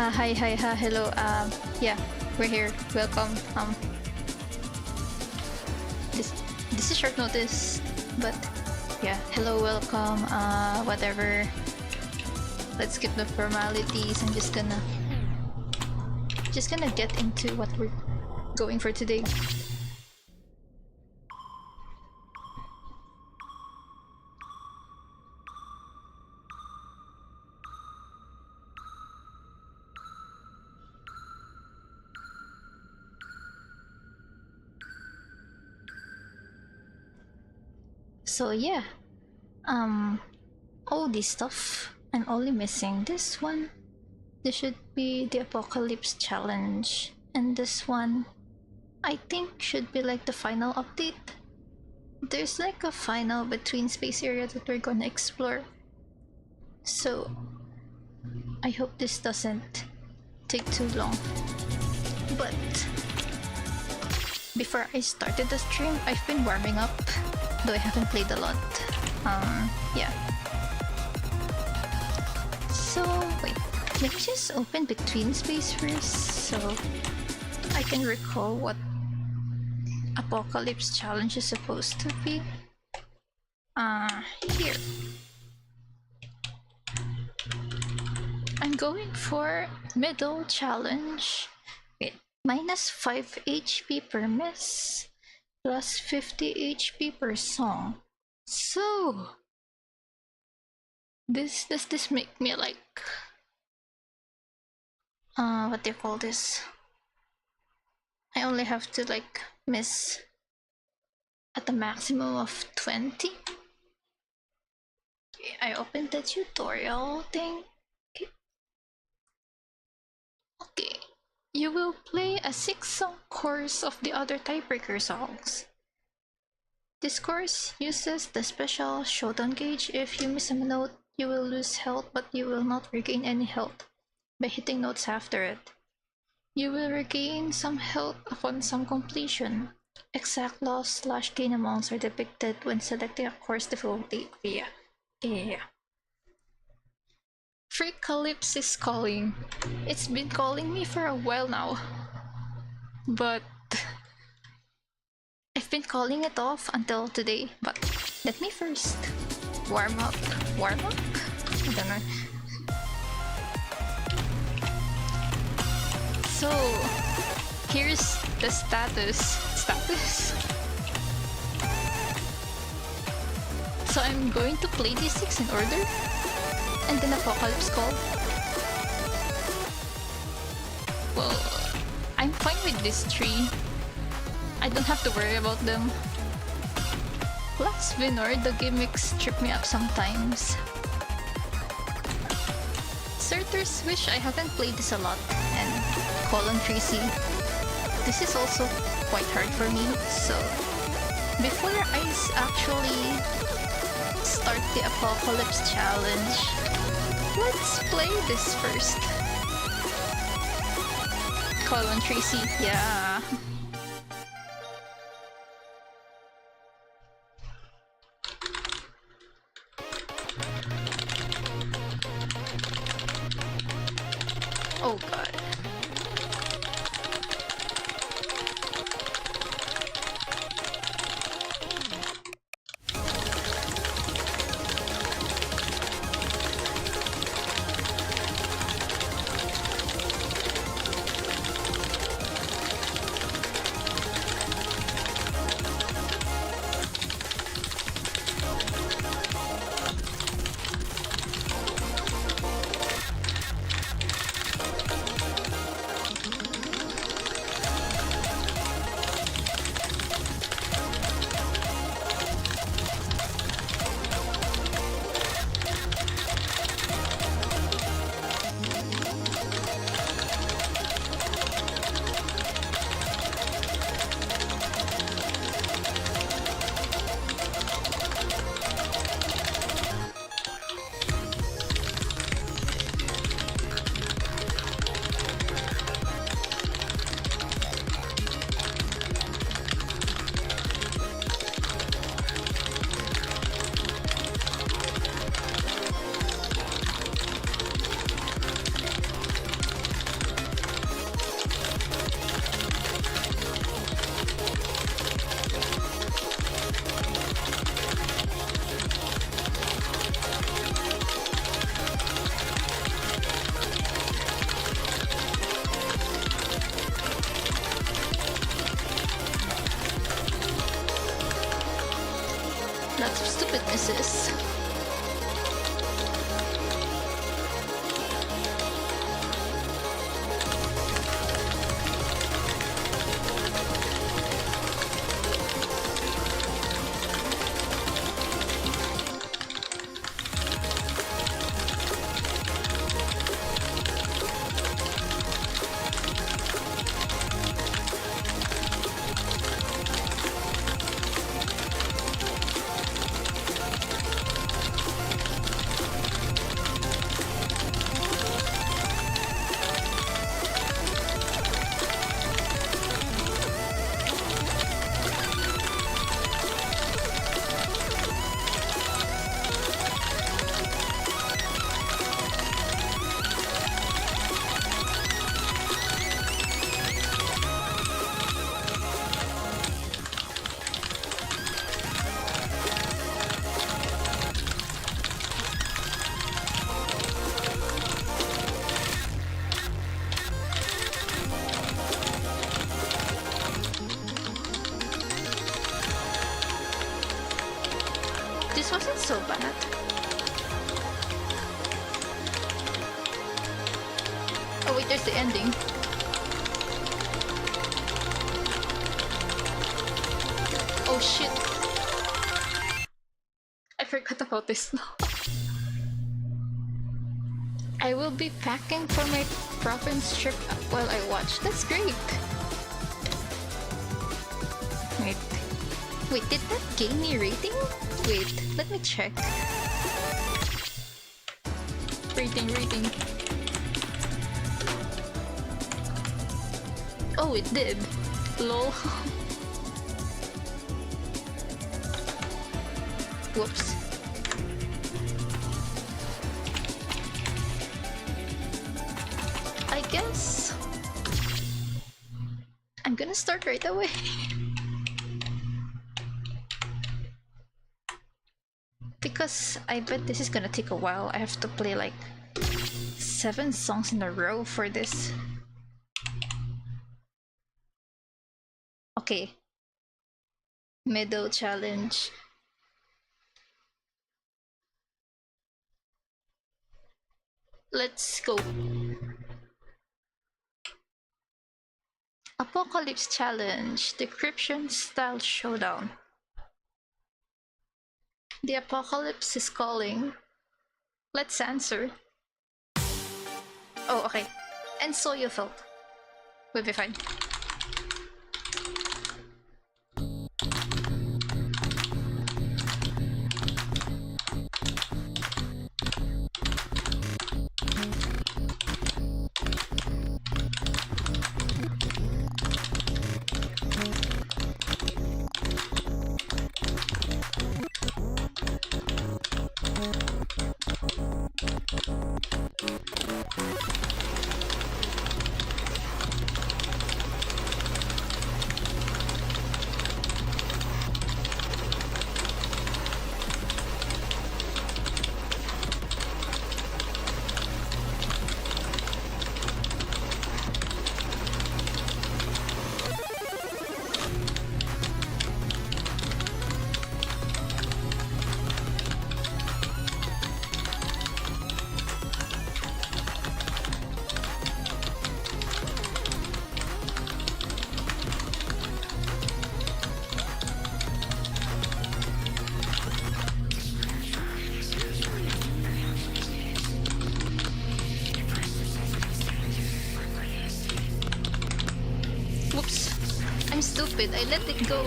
Hi, hello. Yeah, we're here. Welcome. This this is short notice, but yeah, hello, welcome. Whatever. Let's skip the formalities. I'm just gonna get into what we're going for today. So yeah, all this stuff. I'm only missing this one. This should be the Apocalypse Challenge, and this one, I think, should be like the final update. There's like a final Betweenspace area that we're gonna explore. So I hope this doesn't take too long. But before I started the stream, I've been warming up, though I haven't played a lot. Yeah. So wait, let me just open Betweenspace first so I can recall what Apocalypse Challenge is supposed to be. Here. I'm going for middle challenge. Wait, minus 5 HP per miss, plus 50 HP per song. So, does this make me like, what do you call this? I only have to like miss at a maximum of 20. Okay, I opened the tutorial thing. Okay, you will play a 6-song course of the other tiebreaker songs. This course uses the special showdown gauge. If you miss a note, you will lose health, but you will not regain any health by hitting notes after it. You will regain some health upon some completion. Exact loss / gain amounts are depicted when selecting a course difficulty. Yeah. Freakalypse is calling. It's been calling me for a while now, but I've been calling it off until today. But let me first warm up. I don't know. So here's the status. So I'm going to play these 6 in order, and then Apocalypse call. Well, I'm fine with this 3. I don't have to worry about them. Plus Vinor, the gimmicks trip me up sometimes. Certers wish I haven't played this a lot, and Colon 3C. This is also quite hard for me, so before I actually start the Apocalypse Challenge, let's play this first. Colon 3C, yeah. Oh god. lots of stupid misses. This wasn't so bad. Oh wait, there's the ending. Oh shit. I forgot about this now. I will be packing for my province trip while I watch. That's great. Wait. Wait, did that gain me rating? Wait, let me check. Rating. Oh, it did. Lol. Whoops. I guess I'm gonna start right away. Because I bet this is gonna take a while. I have to play like 7 songs in a row for this. Okay. Meadow challenge. Let's go. Apocalypse challenge. Decryption style showdown. The apocalypse is calling. Let's answer. Oh, okay. And so you felt. We'll be fine. I'm stupid. I let it go.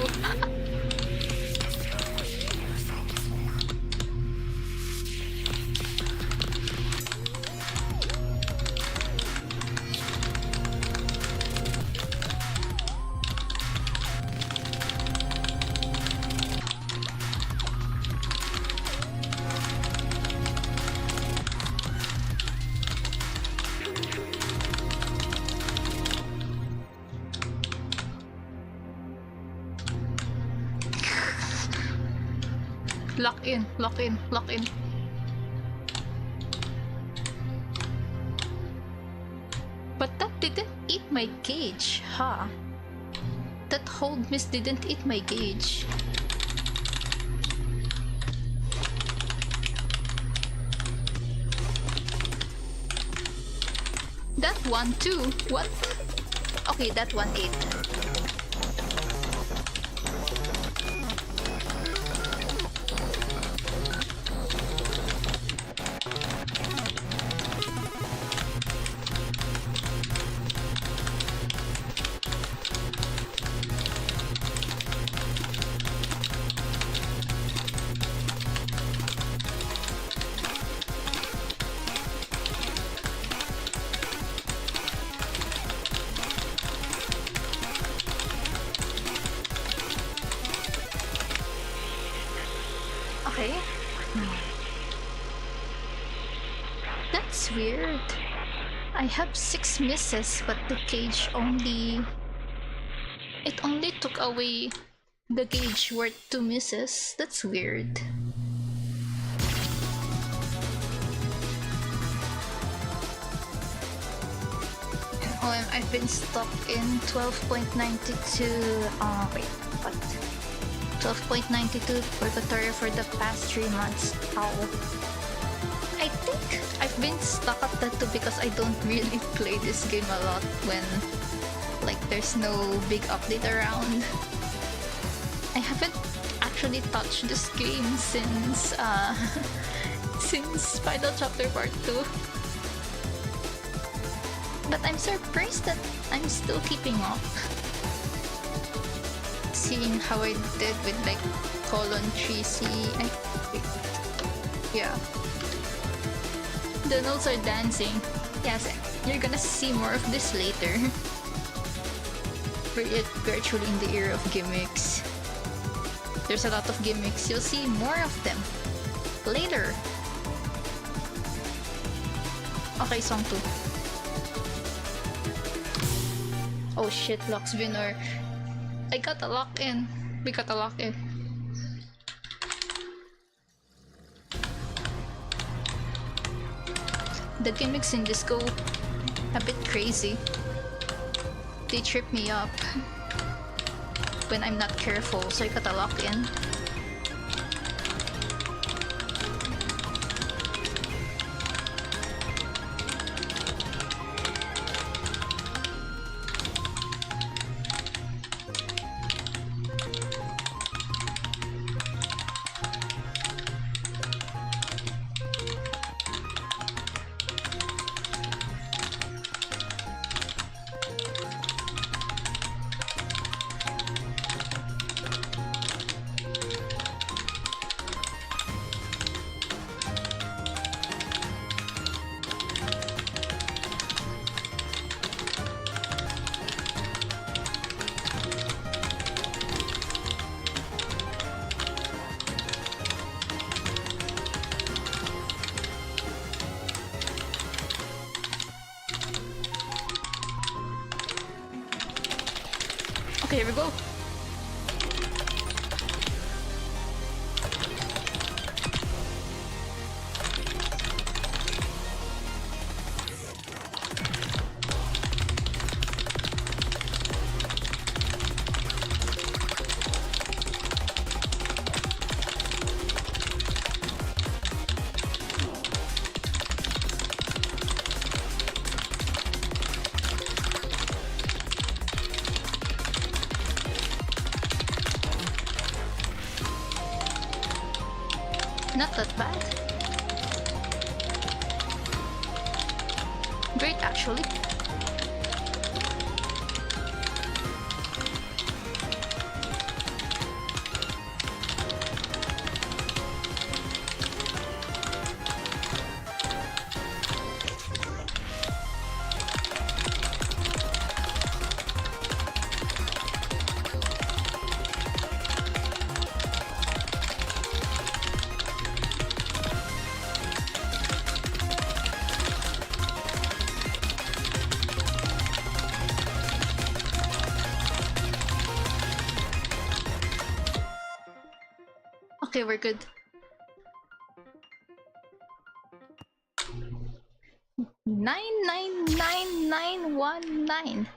Lock in, lock in, lock in. But that didn't eat my gauge, huh? That hold miss didn't eat my gauge. That one too. What? Okay, that one ate. Okay. That's weird. I have 6 misses, but the gauge only... It only took away the gauge worth 2 misses. That's weird. Oh, I've been stuck in 12.92. Wait, what? 12.92 purgatory for the past 3 months. How? I think I've been stuck at that too because I don't really play this game a lot when like there's no big update around. I haven't actually touched this game since since Final Chapter Part 2. But I'm surprised that I'm still keeping up. Seeing how I did with like colon 3C. Yeah. The notes are dancing. Yes, you're gonna see more of this later. We're actually in the era of gimmicks. There's a lot of gimmicks. You'll see more of them later. Okay, song 2. Oh shit, lock spinner. I got a lock in. We got a lock in. The gimmicks in this go a bit crazy. They trip me up when I'm not careful, so I gotta lock in. Okay, here we go. Not that bad. Great, actually. Okay, we're good. 999919.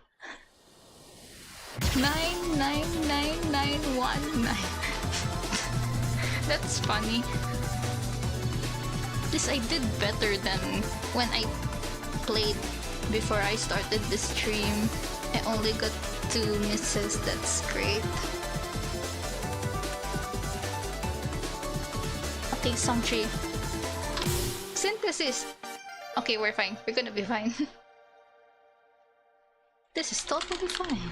999919. That's funny. This I did better than when I played before I started the stream. I only got 2 misses, that's great. Okay, song 3. Synthesis! Okay, we're fine. We're gonna be fine. This is totally fine.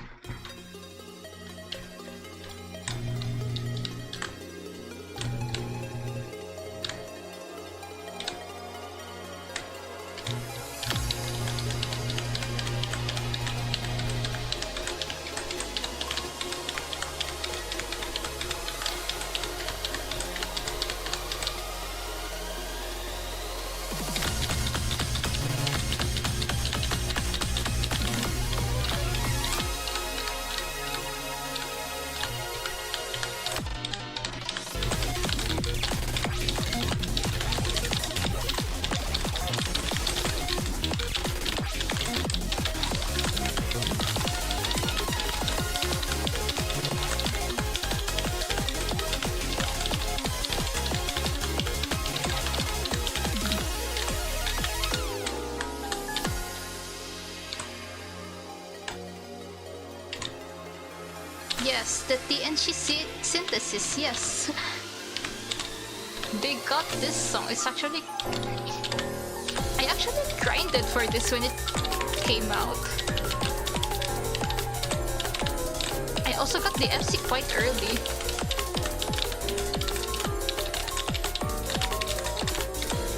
Yes, the TNC synthesis, yes. They got this song. It's actually... I actually grinded for this when it came out. I also got the FC quite early.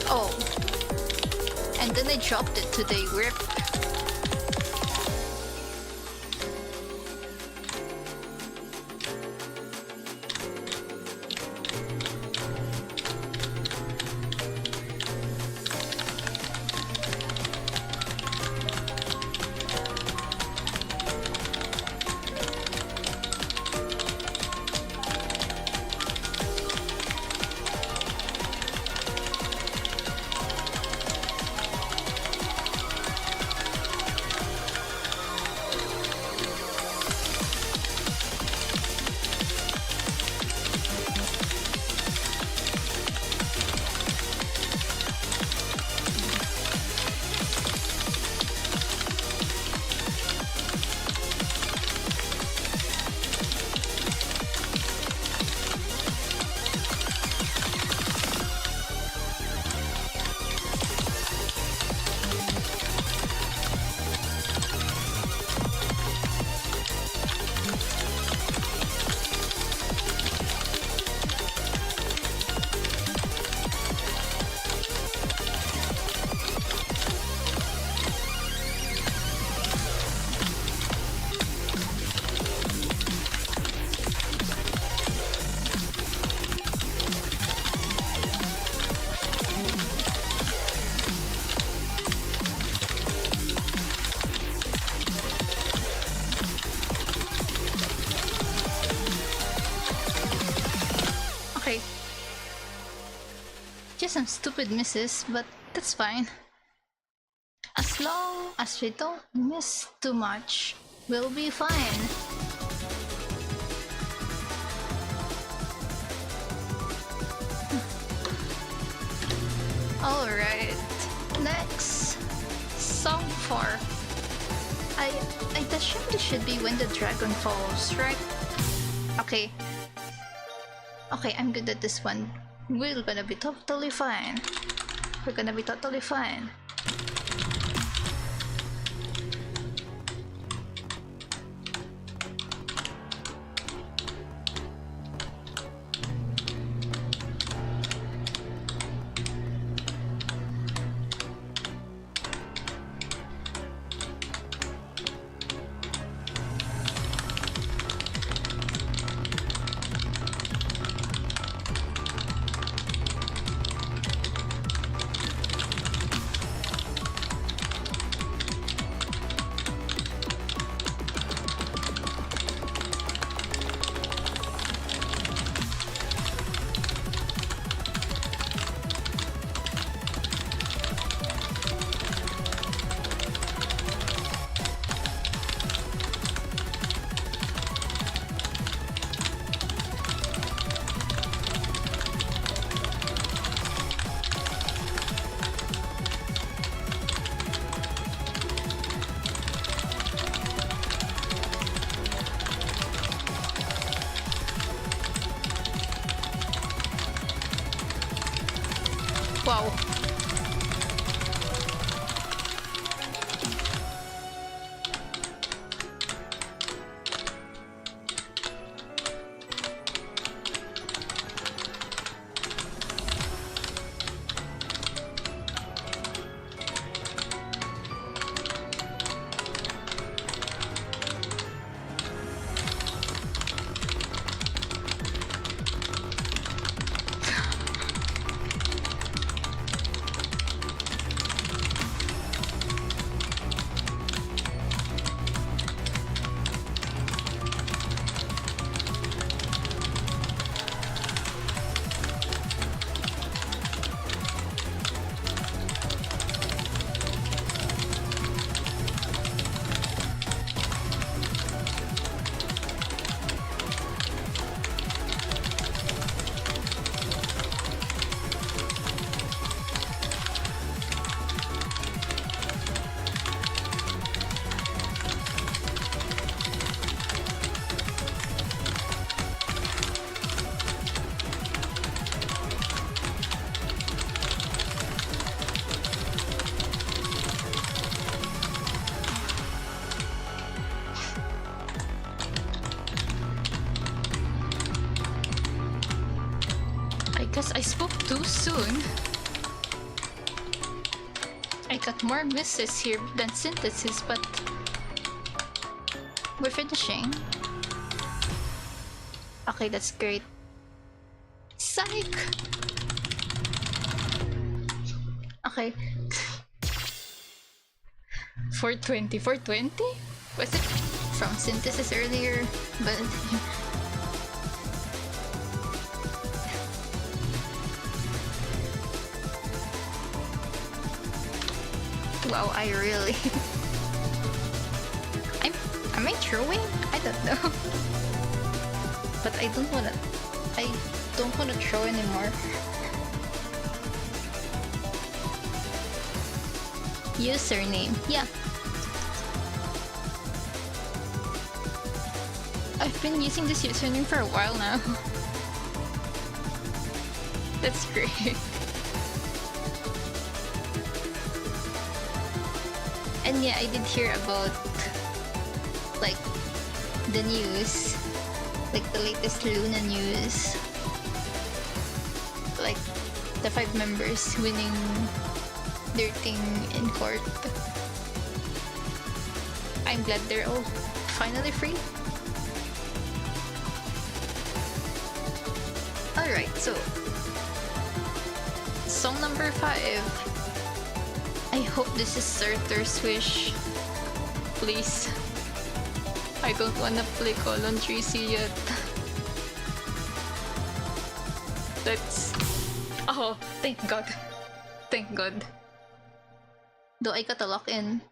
Oh. And then I dropped it today, RIP. Okay. Just some stupid misses, but that's fine. As long as we don't miss too much, we'll be fine. Alright, next, song 4. I assume this should be When the Dragon Falls, right? Okay. Okay, I'm good at this one. We're gonna be totally fine. We're gonna be totally fine. Wow. Guess I spoke too soon. I got more misses here than synthesis, but we're finishing. Okay, that's great. Psych! Okay. 420? 420? Was it from synthesis earlier? But wow, I really... Am I throwing? I don't know. But I don't wanna throw anymore. Username. Yeah. I've been using this username for a while now. That's great. And yeah, I did hear about like the news, like the latest Luna news, like the 5 members winning their thing in court. I'm glad they're all finally free. Alright, so song number 5. I hope this is Surtur's wish. Please. I don't wanna play Colon 3C yet. Let's... Oh, thank God. Thank God. Though I gotta lock in.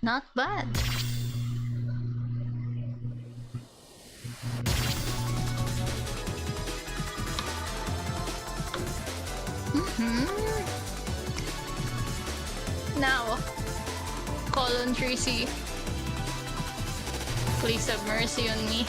Not bad. Now, call on Tracy. Please have mercy on me.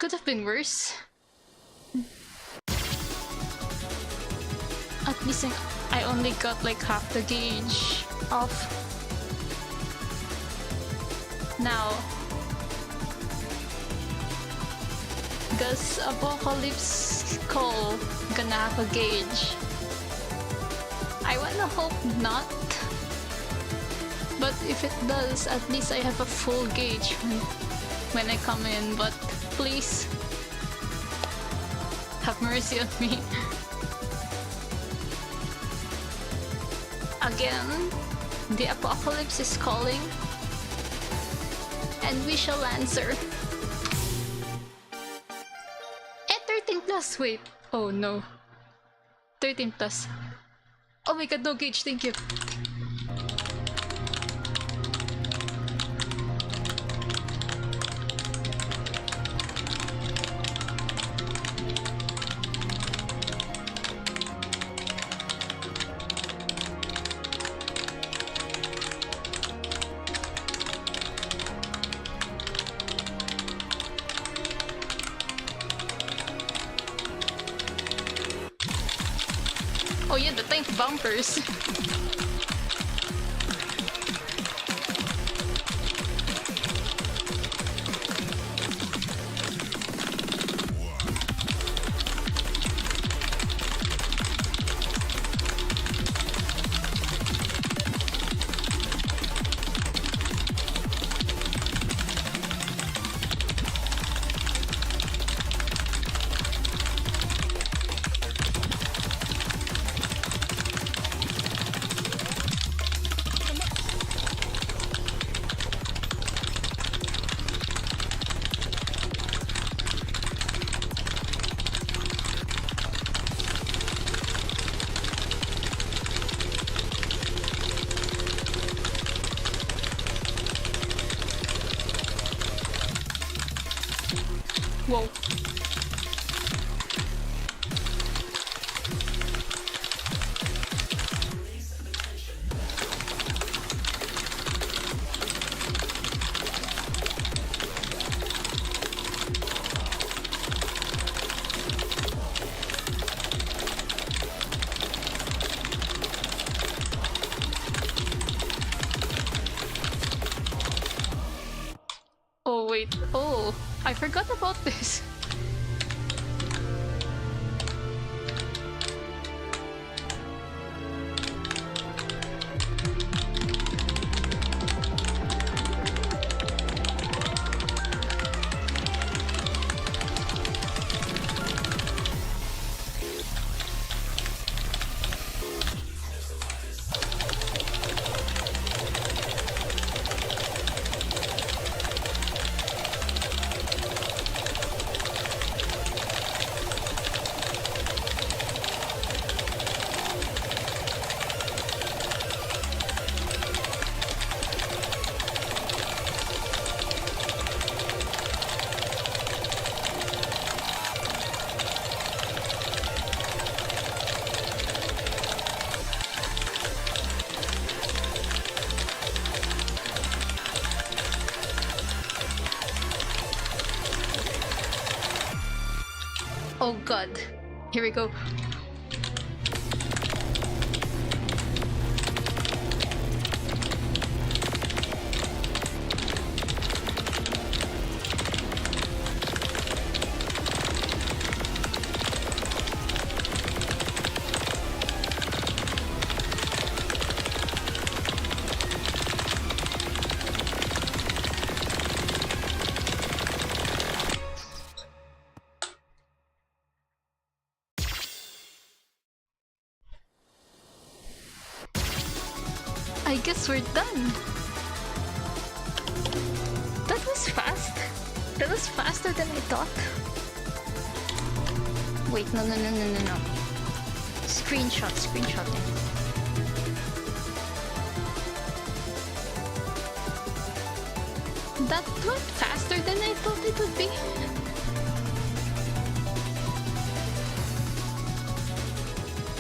Could have been worse. At least I only got like half the gauge off. Now, does Apocalypse Call gonna have a gauge? I wanna hope not. But if it does, at least I have a full gauge when I come in. But please, have mercy on me. Again, the apocalypse is calling, and we shall answer. 13 plus, wait. Oh no. 13 plus. Oh my god, no gauge, thank you. jumpers. Whoa. Oh wait, oh, I forgot about this. Oh god, here we go. I guess we're done. That was fast. That was faster than I thought. Wait, no. Screenshotting. That went faster than I thought it would be.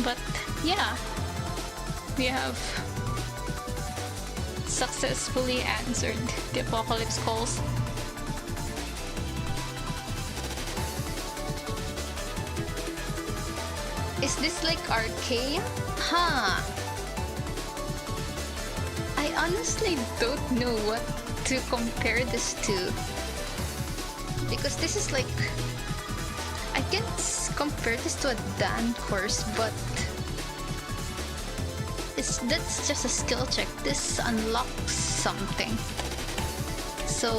But yeah, we have successfully answered the apocalypse calls. Is this like arcane? Huh. I honestly don't know what to compare this to. Because this is like... I can't compare this to a Dan course, but... that's just a skill check. This unlocks something. So,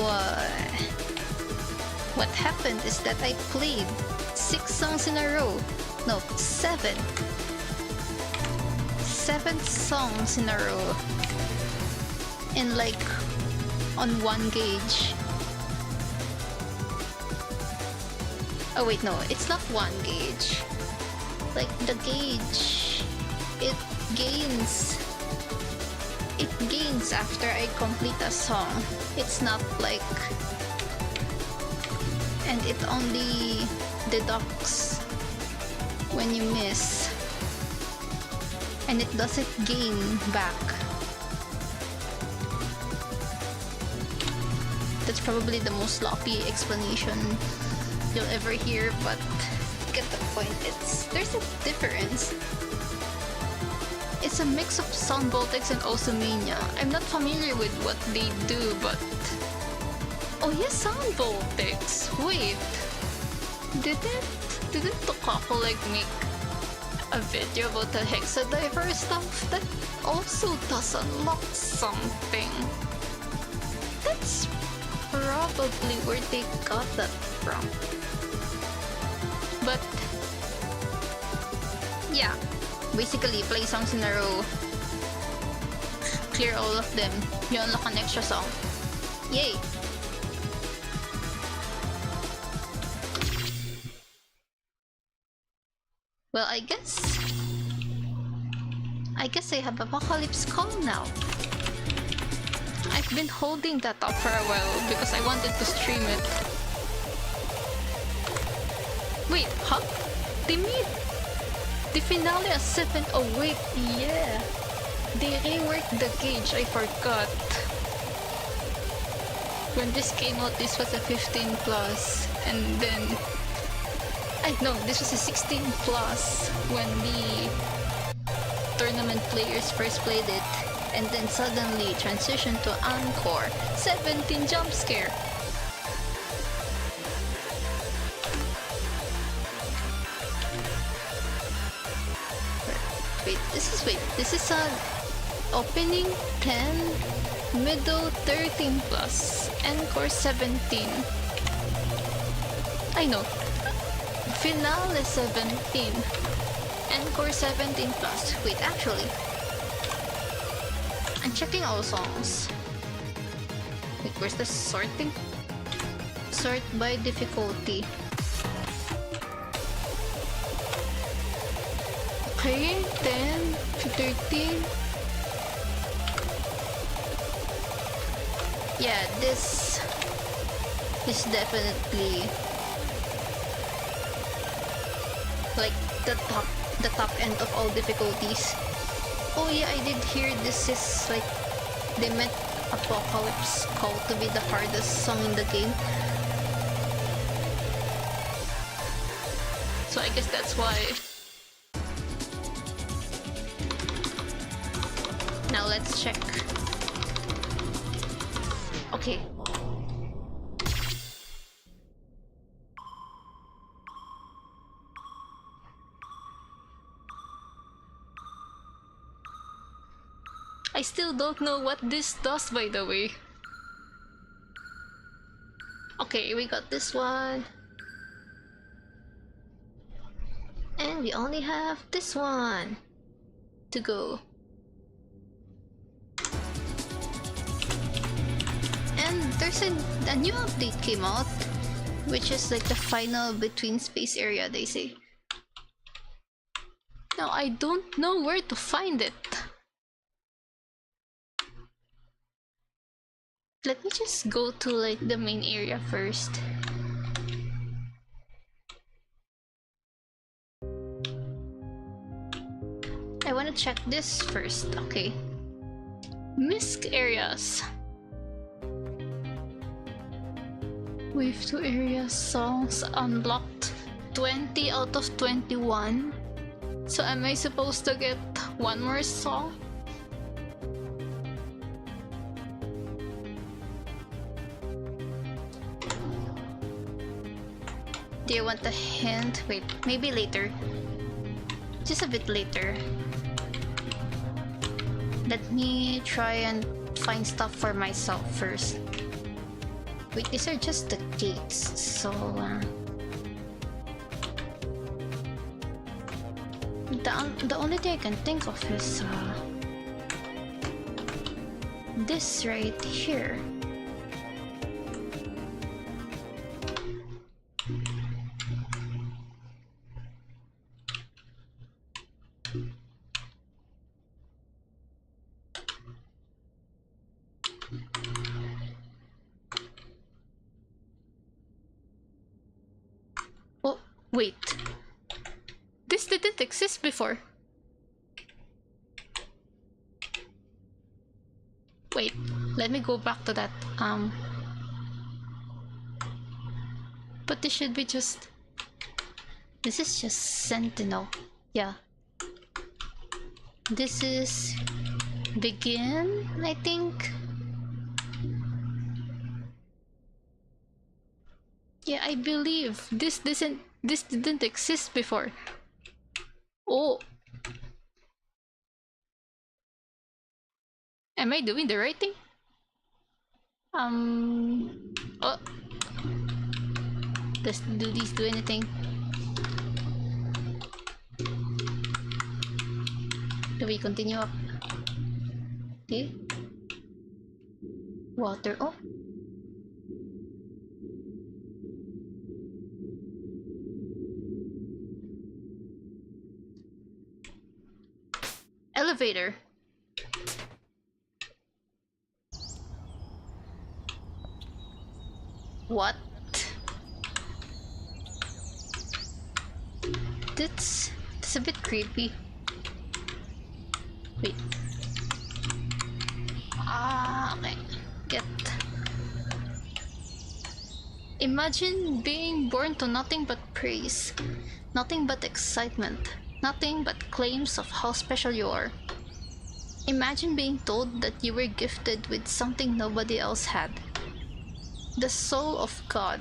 what happened is that I played 6 songs in a row. No, 7. 7 songs in a row. In like, on 1 gauge. Oh wait, no, it's not 1 gauge. Like, the gauge, it gains after I complete a song. It's not like, and it only deducts when you miss, and it doesn't gain back. That's probably the most sloppy explanation you'll ever hear, but get the point. There's a difference. It's a mix of Sound Voltex and Osumania. I'm not familiar with what they do, but... Oh yes, Sound Voltex! Wait! Didn't Tokaku like make a video about the Hexadiver stuff? That also does unlock something. That's probably where they got that from. But yeah, basically play songs in a row, clear all of them, you unlock an extra song. Yay! Well, I guess I have Apocalypse Call now. I've been holding that up for a while because I wanted to stream it. Wait, huh? They made the finale a 7. Oh wait, yeah. They reworked the gauge, I forgot. When this came out, this was a 15 plus, and then no, this was a 16 plus when the tournament players first played it, and then suddenly transitioned to Encore. 17 jump scare. Wait, this is a opening 10, middle 13 plus, Encore 17. I know. Finale 17, Encore 17 plus. Wait, actually, I'm checking all songs. Wait, where's the sorting? Sort by difficulty. Okay, 10 to 13. Yeah, this is definitely like the top end of all difficulties. Oh yeah, I did hear this is like they meant Apocalypse Call to be the hardest song in the game. So I guess that's why. Now let's check. Okay. I still don't know what this does, by the way. Okay, we got this one. And we only have this one to go. And there's a new update came out, which is like the final Betweenspace area, they say. Now I don't know where to find it. Let me just go to like the main area first. I want to check this first. Okay. Misc areas. Wave 2 area songs unlocked 20 out of 21. So am I supposed to get one more song? Do you want a hint? Wait, maybe later. Just a bit later. Let me try and find stuff for myself first. Wait, these are just the gates, so... The only thing I can think of is... this right here. Oh, wait. This didn't exist before. Wait, let me go back to that. But this should be just... This is just Sentinel. Yeah. This is begin, I think. Yeah, I believe this didn't exist before. Oh, am I doing the right thing? Oh, do these do anything? Do we continue up? Okay. Water. Oh. Elevator. What? That's a bit creepy. Wait. Okay. Get. Imagine being born to nothing but praise, nothing but excitement, nothing but claims of how special you are. Imagine being told that you were gifted with something nobody else had. The soul of God.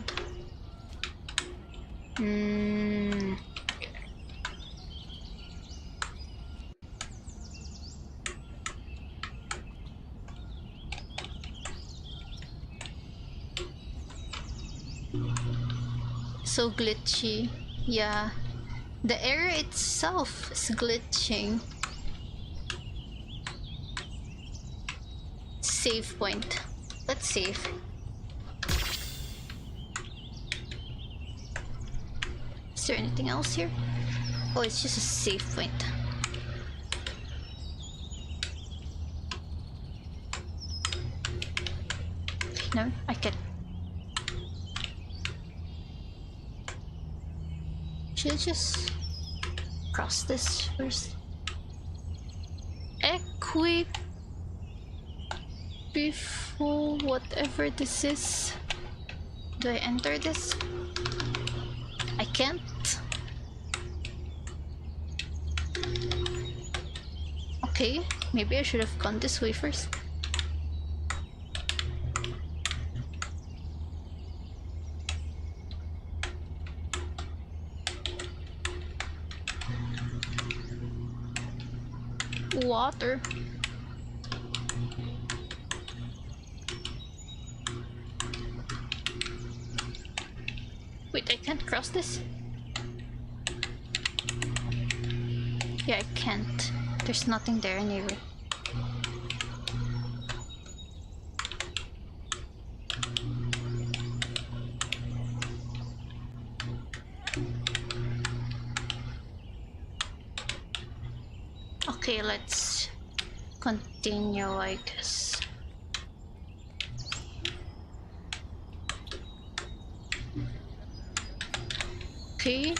So glitchy. Yeah. The area itself is glitching. Save point. Let's save. Is there anything else here? Oh, it's just a save point. No, I can. Should I just cross this first? Equip before whatever this is. Do I enter this? I can't. Okay, maybe I should have gone this way first. Water. Wait, I can't cross this? Yeah, I can't. There's nothing there anyway. Okay, let's continue, I guess. Okay.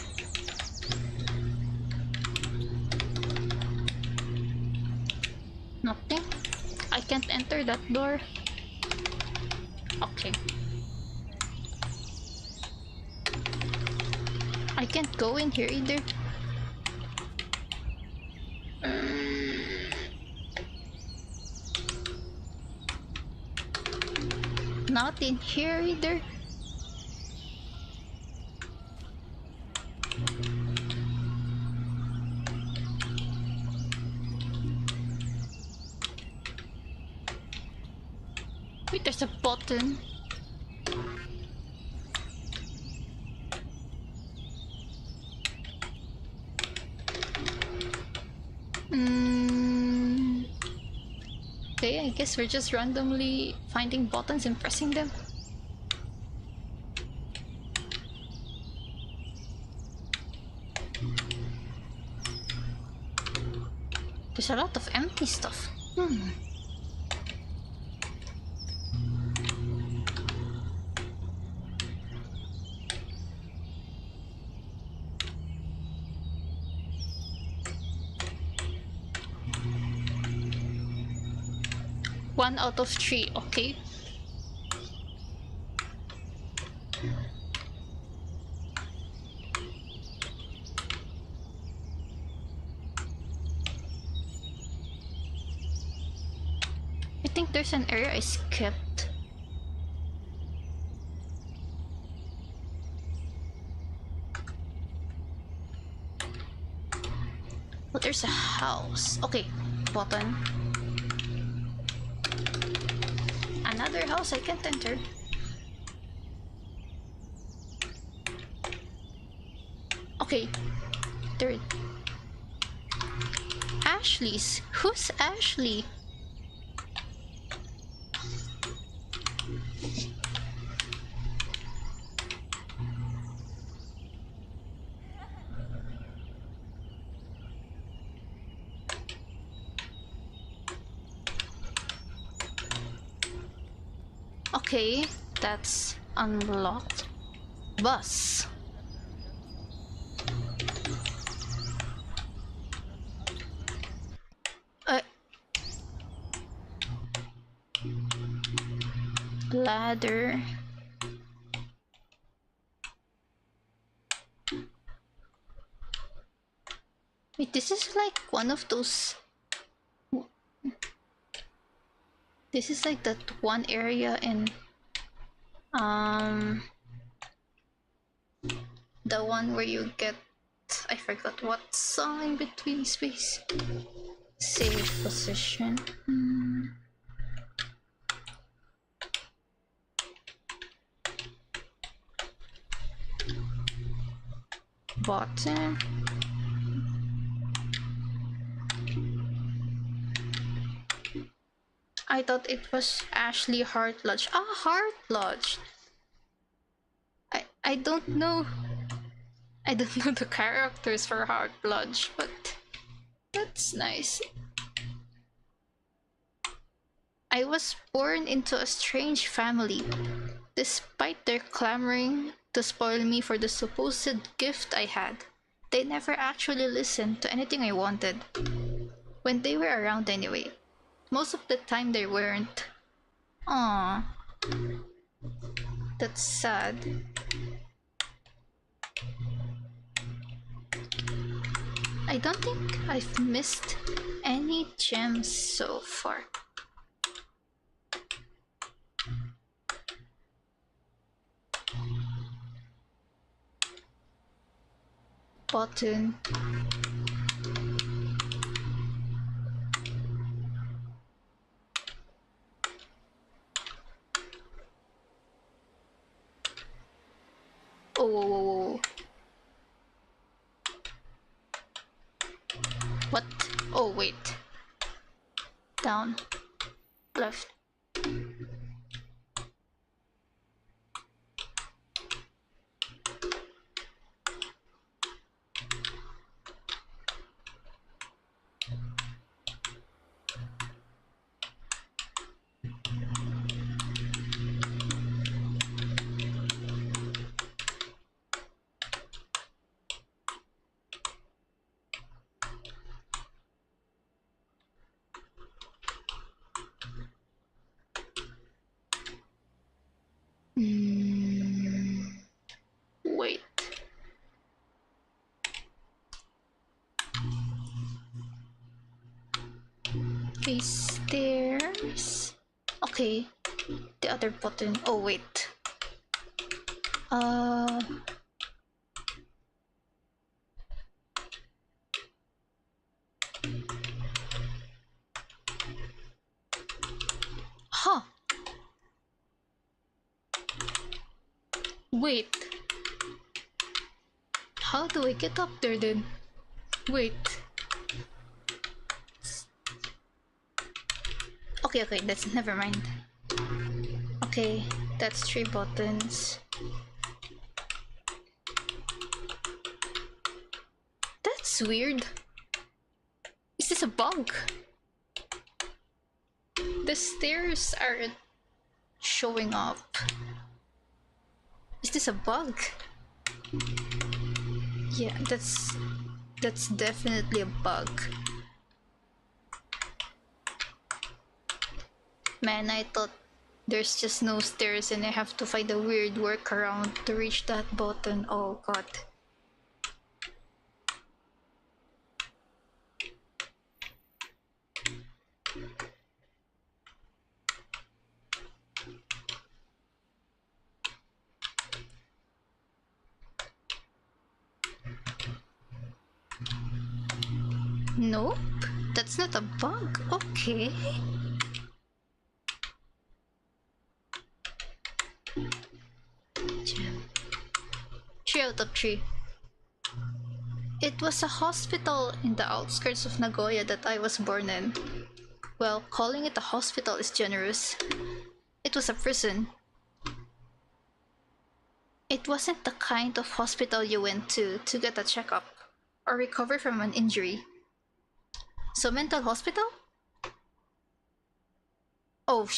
Nothing. I can't enter that door. Okay. I can't go in here either. Not in here either. Wait, there's a button. Okay, I guess we're just randomly finding buttons and pressing them. There's a lot of empty stuff. One out of 3, okay. think there's an area I skipped. Oh, there's a house. Okay, button. Another house I can't enter. Okay, third. Ashley's. Who's Ashley? Okay, that's unlocked. Bus. Ladder. Wait, this is like one of those. This is like that one area in the one where you get, I forgot what song in Betweenspace. Save position. Button. I thought it was Ashley Heart Lodge. Ah, Heart Lodge. I don't know. I don't know the characters for Heart Lodge, but that's nice. I was born into a strange family. Despite their clamoring to spoil me for the supposed gift I had, they never actually listened to anything I wanted. When they were around anyway. Most of the time they weren't. Aww. That's sad. I don't think I've missed any gems so far. Button. Oh. What? Oh, wait. Down. Left. Wait. Okay, stairs. Okay, the other button. Oh, wait. Huh. Wait. How do I get up there then? Wait. Okay, that's never mind. Okay, that's 3 buttons. That's weird. Is this a bug? The stairs aren't showing up. Is this a bug? Yeah, that's definitely a bug. Man, I thought there's just no stairs and I have to find a weird workaround to reach that button. Oh god. Nope, that's not a bug. Okay. Gem. 3 out of 3. It was a hospital in the outskirts of Nagoya that I was born in. Well, calling it a hospital is generous. It was a prison. It wasn't the kind of hospital you went to get a checkup or recover from an injury. So mental hospital? Oh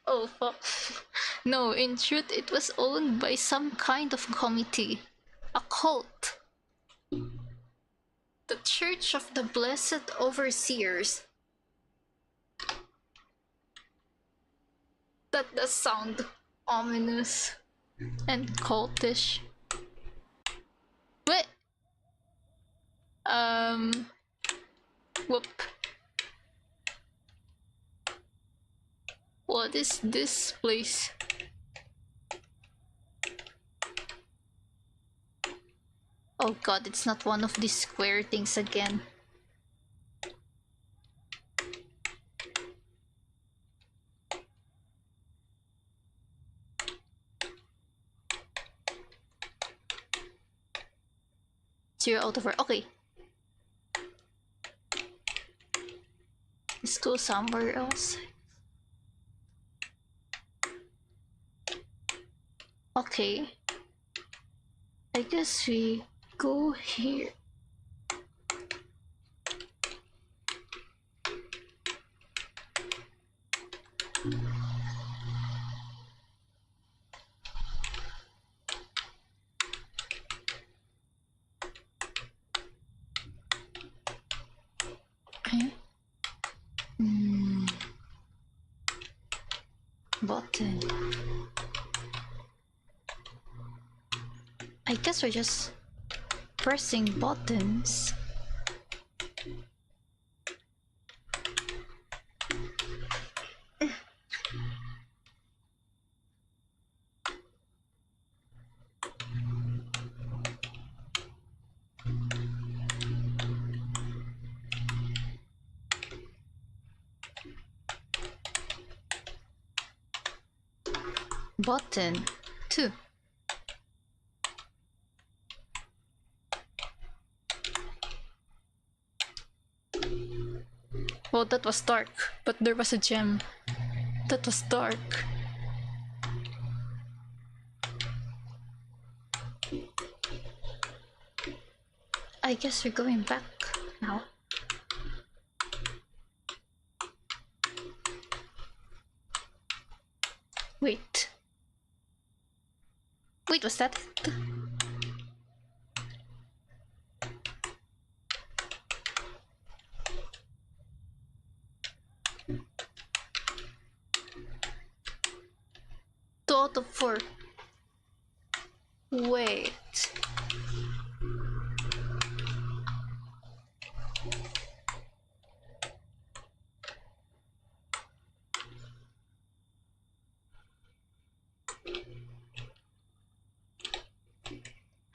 oh fuck. No, in truth it was owned by some kind of committee. A cult. The Church of the Blessed Overseers. That does sound ominous and cultish. What? Whoop. What is this place? Oh god, it's not one of these square things again. Zero out of 4. Okay. Let's go somewhere else. Okay. I guess we go here. Okay. Button. I guess we're just pressing buttons. Button 2. Well, that was dark, but there was a gem. That was dark. I guess we're going back now. Wait. Wait, was that it? Two out of 4. Wait.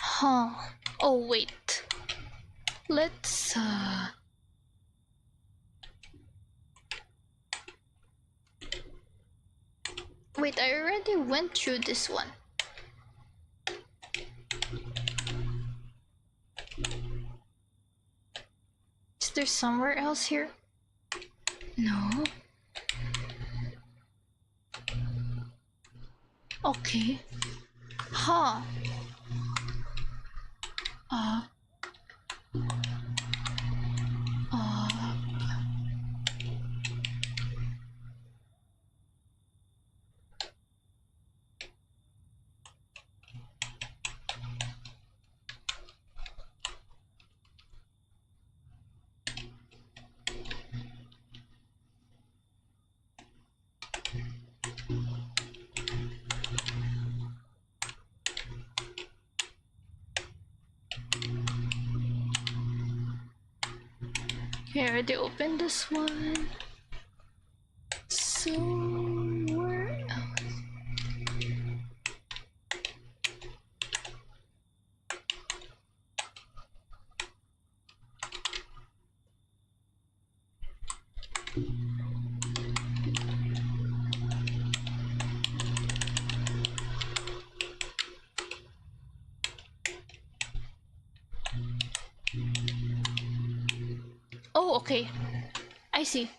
Huh. Oh, wait. Let's, Wait, I already went through this one. Is there somewhere else here? No. Okay. Huh. Uh. Okay, I already opened this one. So where else? okay. I see.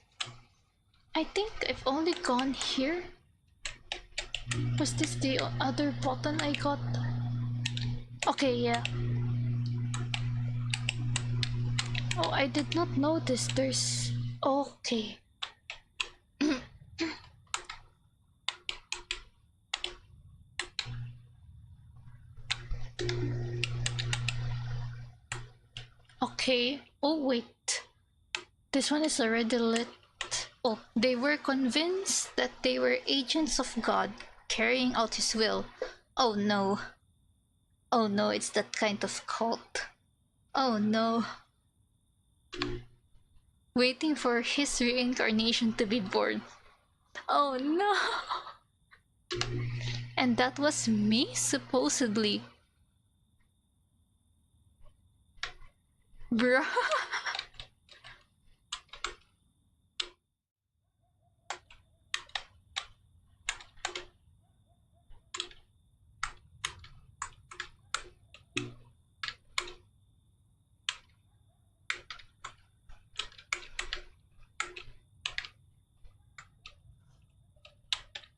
I think I've only gone here. Was this the other button I got? Okay, yeah. Oh, I did not notice there's... Okay. Okay. Oh, wait. This one is already lit. Oh, they were convinced that they were agents of God carrying out his will. Oh no. Oh no, it's that kind of cult. Oh no. Waiting for his reincarnation to be born. Oh no. And that was me, supposedly. Bruh.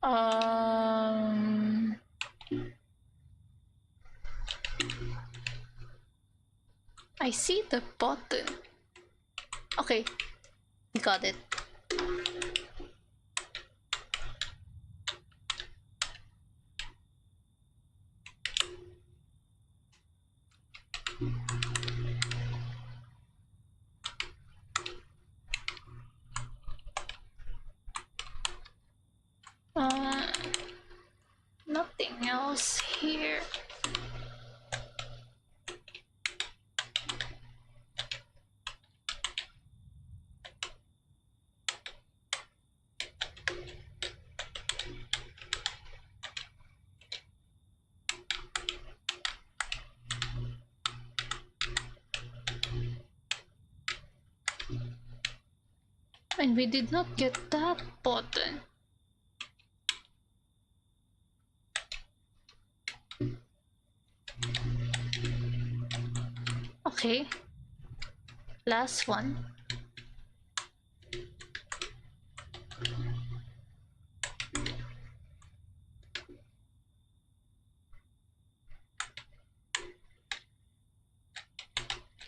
Um... I see the button. Okay, we got it. Nothing else here. And we did not get that button. Okay. Last one.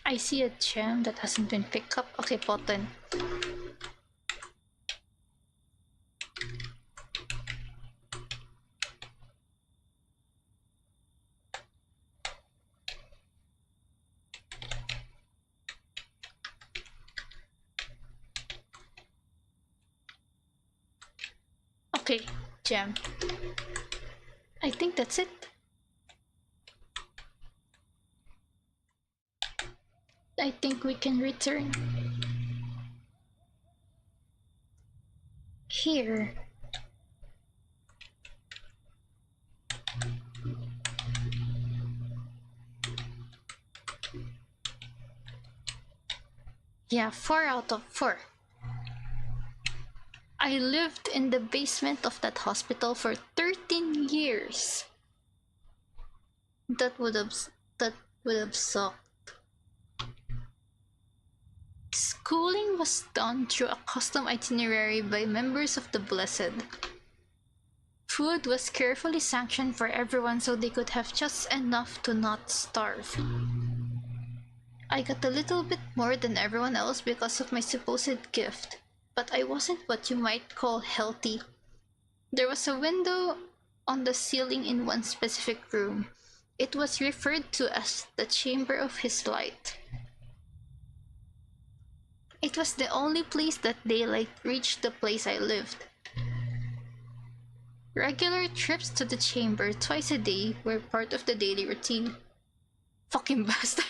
I see a gem that hasn't been picked up. Okay, button. Okay, gem. I think that's it. I think we can return. Here. Yeah, 4 out of 4. I lived in the basement of that hospital for 13 years. That would have sucked. Schooling was done through a custom itinerary by members of the Blessed. Food was carefully sanctioned for everyone so they could have just enough to not starve. I got a little bit more than everyone else because of my supposed gift, but I wasn't what you might call healthy. There was a window on the ceiling in one specific room. It was referred to as the Chamber of His Light. It was the only place that daylight reached the place I lived. Regular trips to the chamber twice a day were part of the daily routine. Fucking bastard.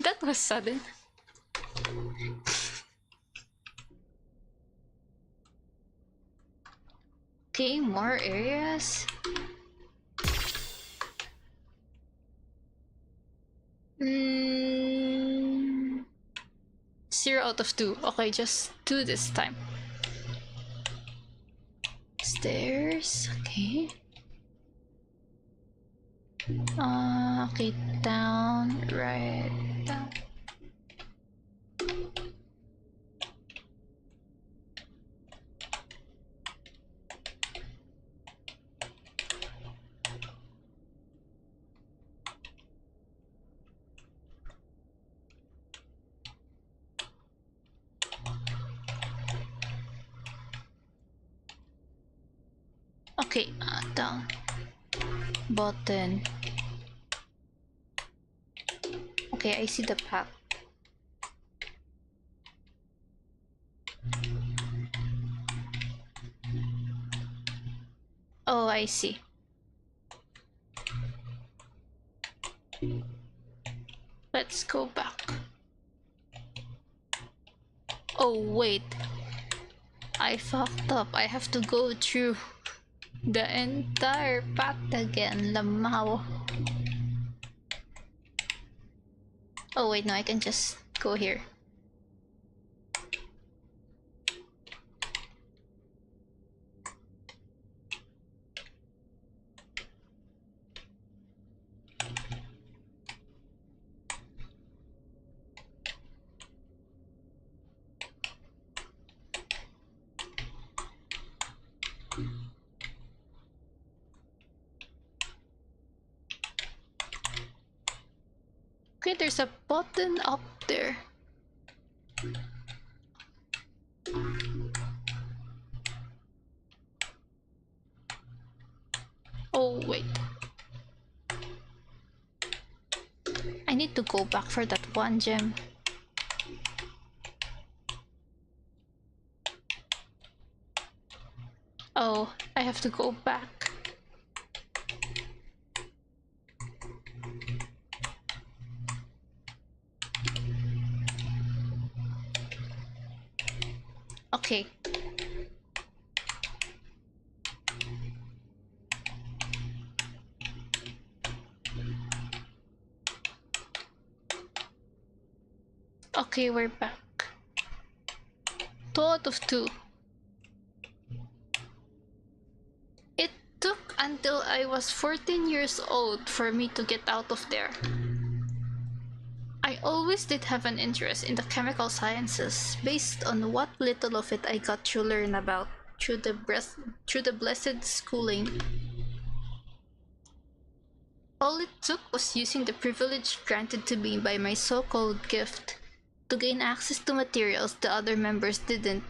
That was sudden. Okay, more areas. 0 out of 2. Okay, just 2 this time. Stairs. Okay. Okay, down, right, down. Okay, down. Button. Okay, I see the path. Oh, I see. Let's go back. Oh, wait. I fucked up. I have to go through the entire path again. Lamaw. Oh, wait, no, I can just go here. Okay, there's a button up there. Oh, wait. I need to go back for that one gem. Oh, I have to go back. Okay. Okay, we're back. 2 out of 2. It took until I was 14 years old for me to get out of there. I always did have an interest in the chemical sciences based on what little of it I got to learn about through the blessed schooling. All it took was using the privilege granted to me by my so-called gift to gain access to materials the other members didn't.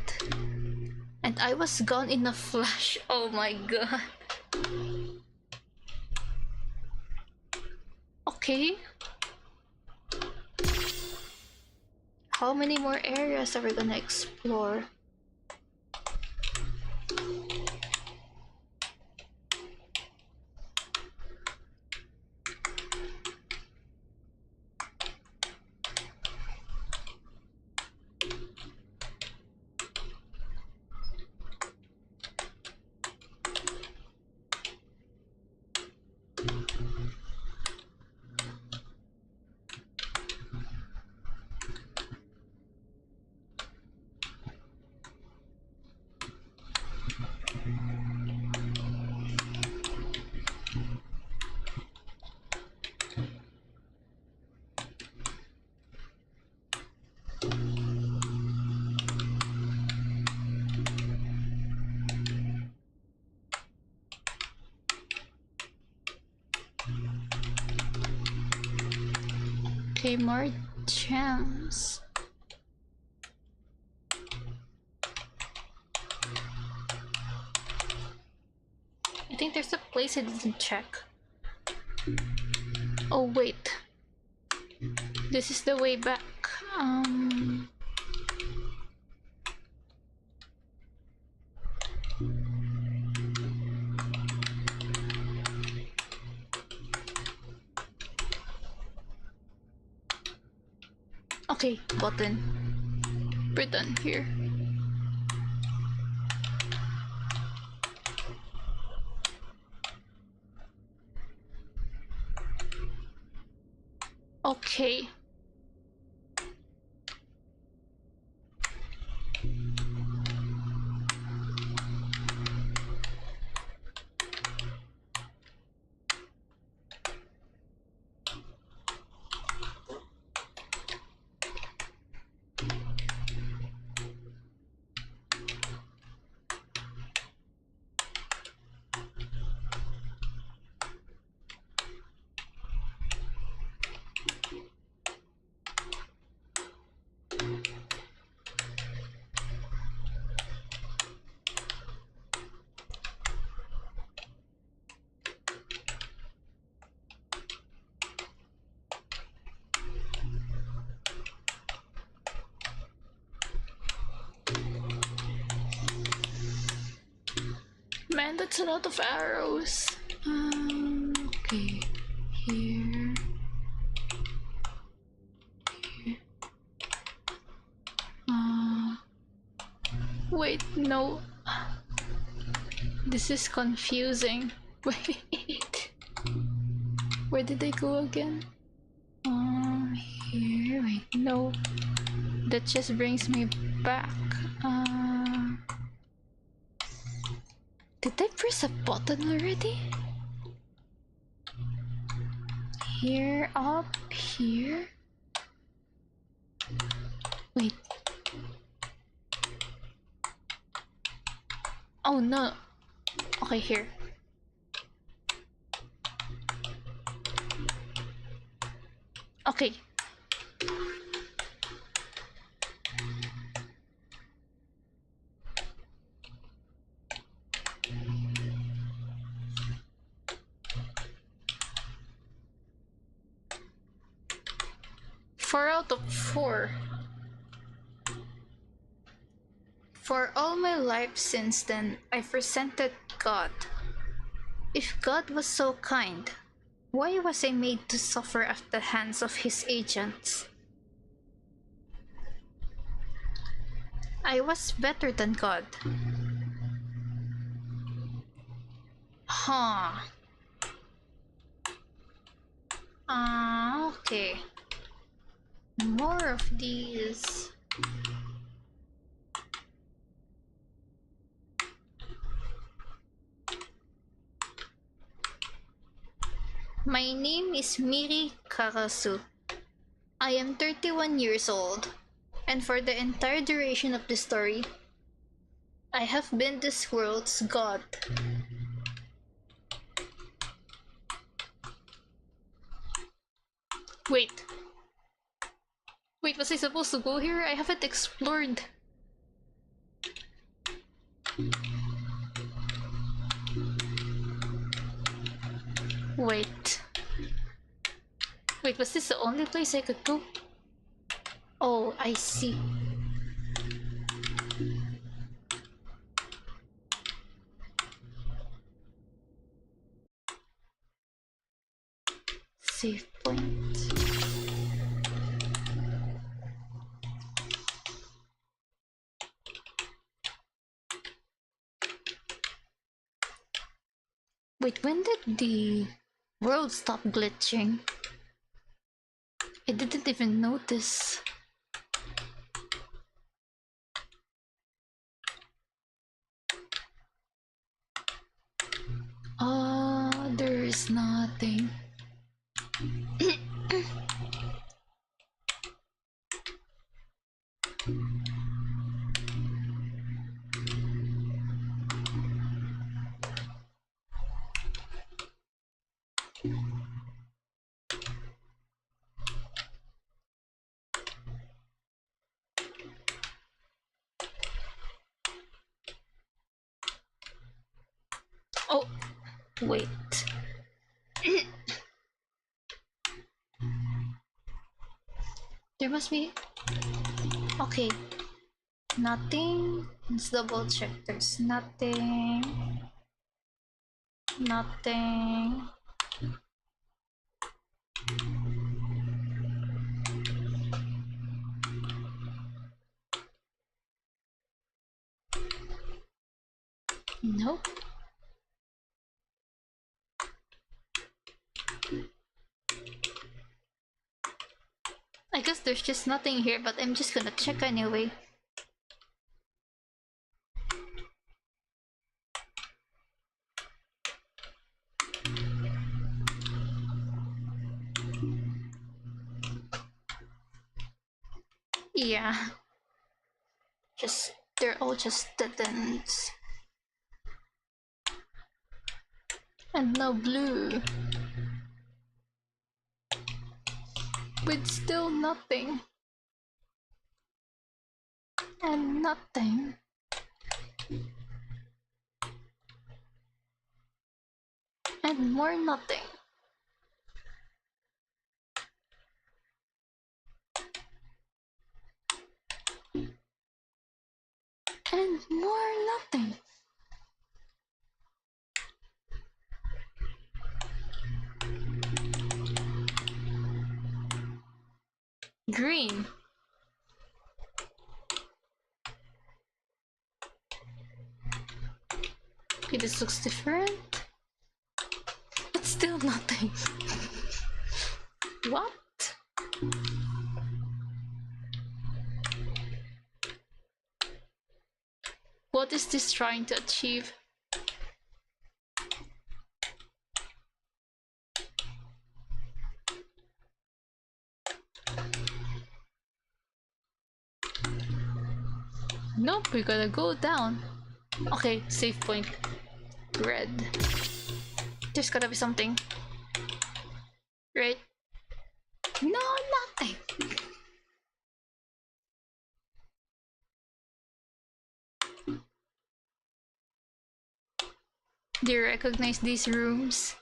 And I was gone in a flash. Oh my god. Okay. How many more areas are we gonna explore? Okay, more gems. I think there's a place I didn't check. Oh wait. This is the way back. Okay, button. We're done here. Okay. Man, that's a lot of arrows. Okay. Here. Here. Wait, no. This is confusing. Wait. Where did they go again? Here. Wait, no. That just brings me back. Did I press a button already? Here, up, here. Wait. Oh no. Okay, here. Okay. Four out of 4. For all my life since then, I've resented God. If God was so kind, why was I made to suffer at the hands of his agents? I was better than God. Huh. Okay. More of these. My name is Miri Karasu. I am 31 years old, and for the entire duration of the story, I have been this world's god. Wait. Wait, was I supposed to go here? I haven't explored. Wait. Wait, was this the only place I could go? Oh, I see. Save point. Wait, when did the world stop glitching? I didn't even notice. There is nothing. Oh, wait. There must be... Okay. Nothing. Let's double check. There's nothing. Nothing. Nope. I guess there's just nothing here, but I'm just gonna check anyway. Yeah. They're all just dead ends. And no blue. With still nothing. And nothing. And more nothing. And more nothing. green. Okay, this looks different. But still nothing. What? What is this trying to achieve? Nope, we gotta go down. Okay, save point. Red. There's gotta be something. Right? No, nothing. Do you recognize these rooms?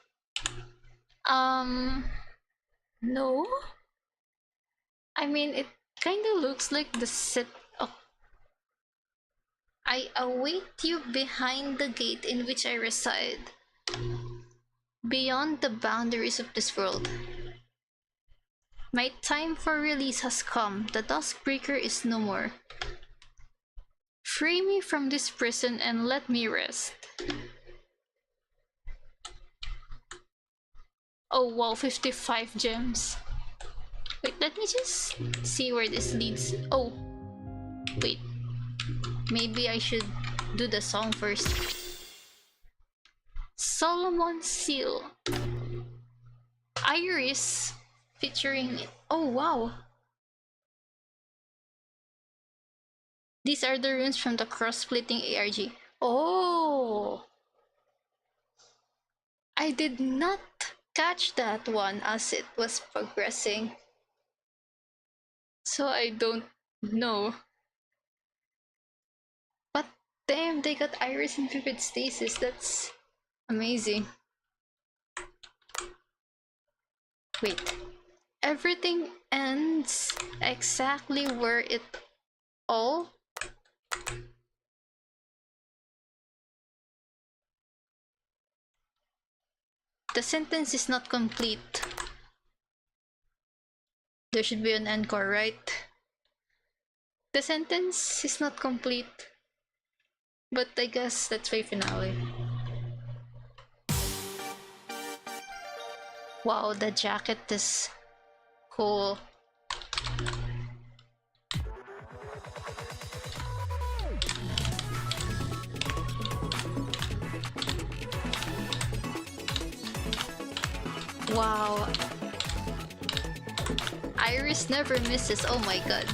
No. I mean, it kind of looks like the set of... I await you behind the gate in which I reside, beyond the boundaries of this world. My time for release has come. The Duskbreaker is no more. Free me from this prison and let me rest. Oh wow, 55 gems. Wait, let me just see where this leads. Oh, wait. Maybe I should do the song first. Solomon's Seal. Iris featuring... Oh wow. These are the runes from the cross-splitting ARG. Oh! I did not catch that one as it was progressing. So I don't know. But damn, they got Iris and Vivid Stasis. That's amazing. Wait. Everything ends exactly where it all... The sentence is not complete. There should be an encore, right? The sentence is not complete. But I guess that's my finale. Wow, the jacket is cool. Wow. Iris never misses, oh my god.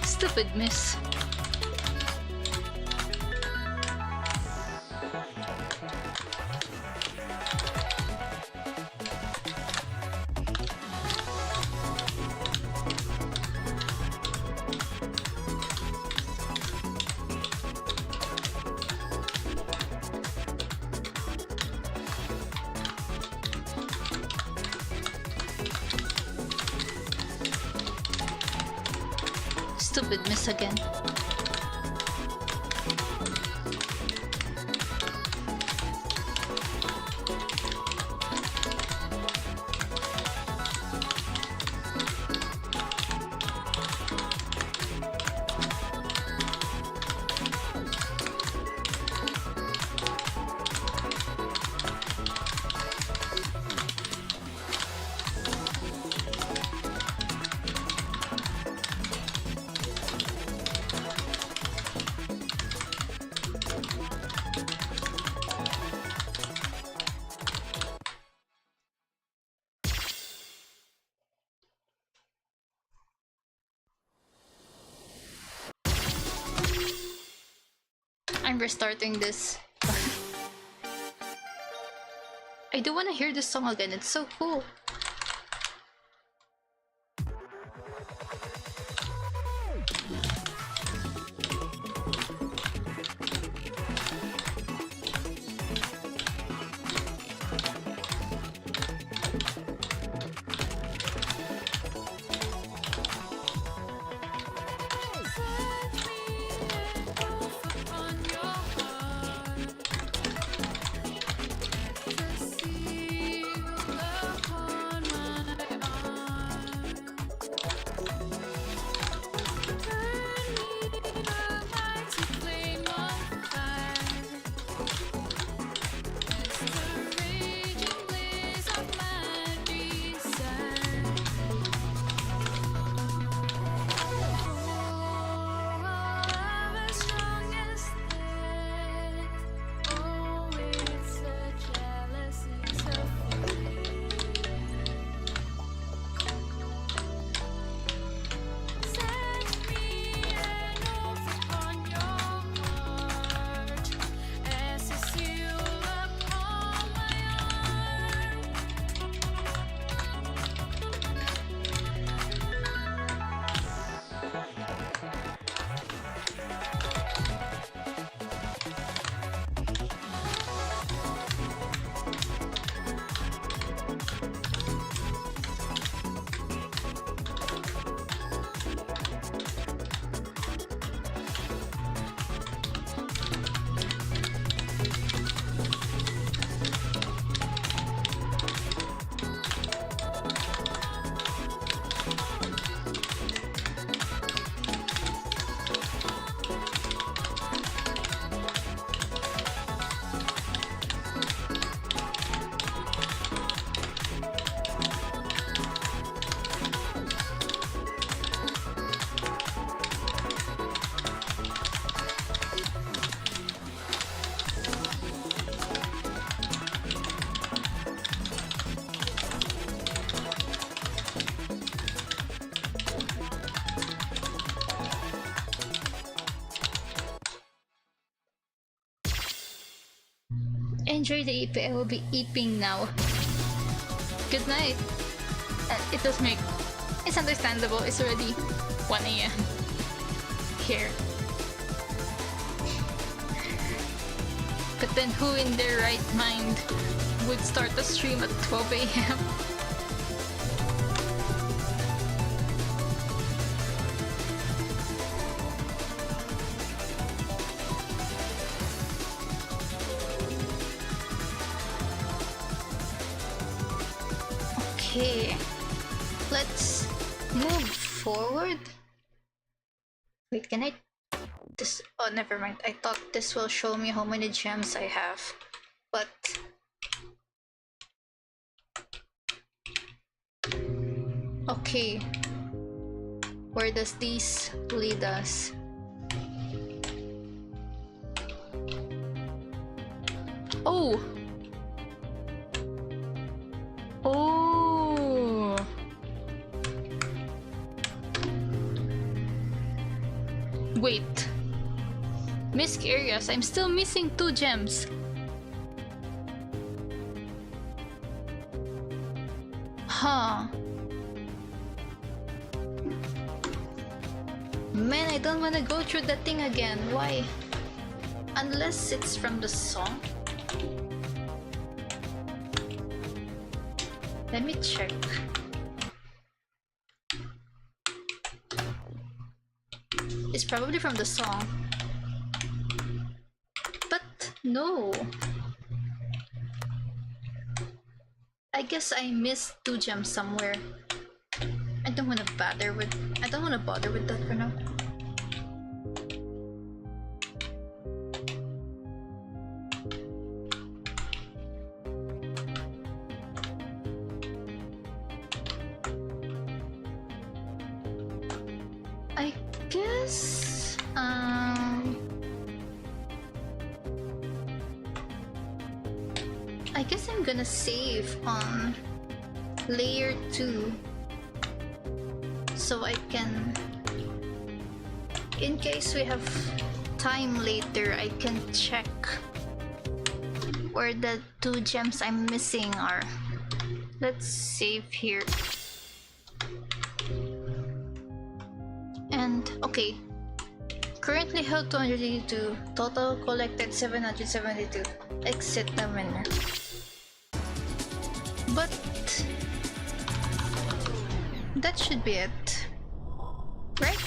Stupid miss. Stupid miss again. I'm restarting this. I do want to hear this song again, it's so cool. Enjoy the EP. I will be eeping now. Good night. It does make... It's understandable. It's already 1 AM here. But then who in their right mind would start the stream at 12 AM? Okay, let's move forward. Wait, can I... This... Oh, never mind. I thought this will show me how many gems I have. But... Okay. Where does this lead us? Oh! Oh! Wait. Missed areas. I'm still missing 2 gems. Huh. Man, I don't want to go through that thing again. Why? Unless it's from the song. Let me check. It's probably from the song. But no. I guess I missed 2 gems somewhere. I don't want to bother with that for now. I guess I'm gonna save on layer 2 so I can, in case we have time later, I can check where the 2 gems I'm missing are. Let's save here. And okay. Currently held 282. Total collected 772. Exit the menu. But that should be it. Right?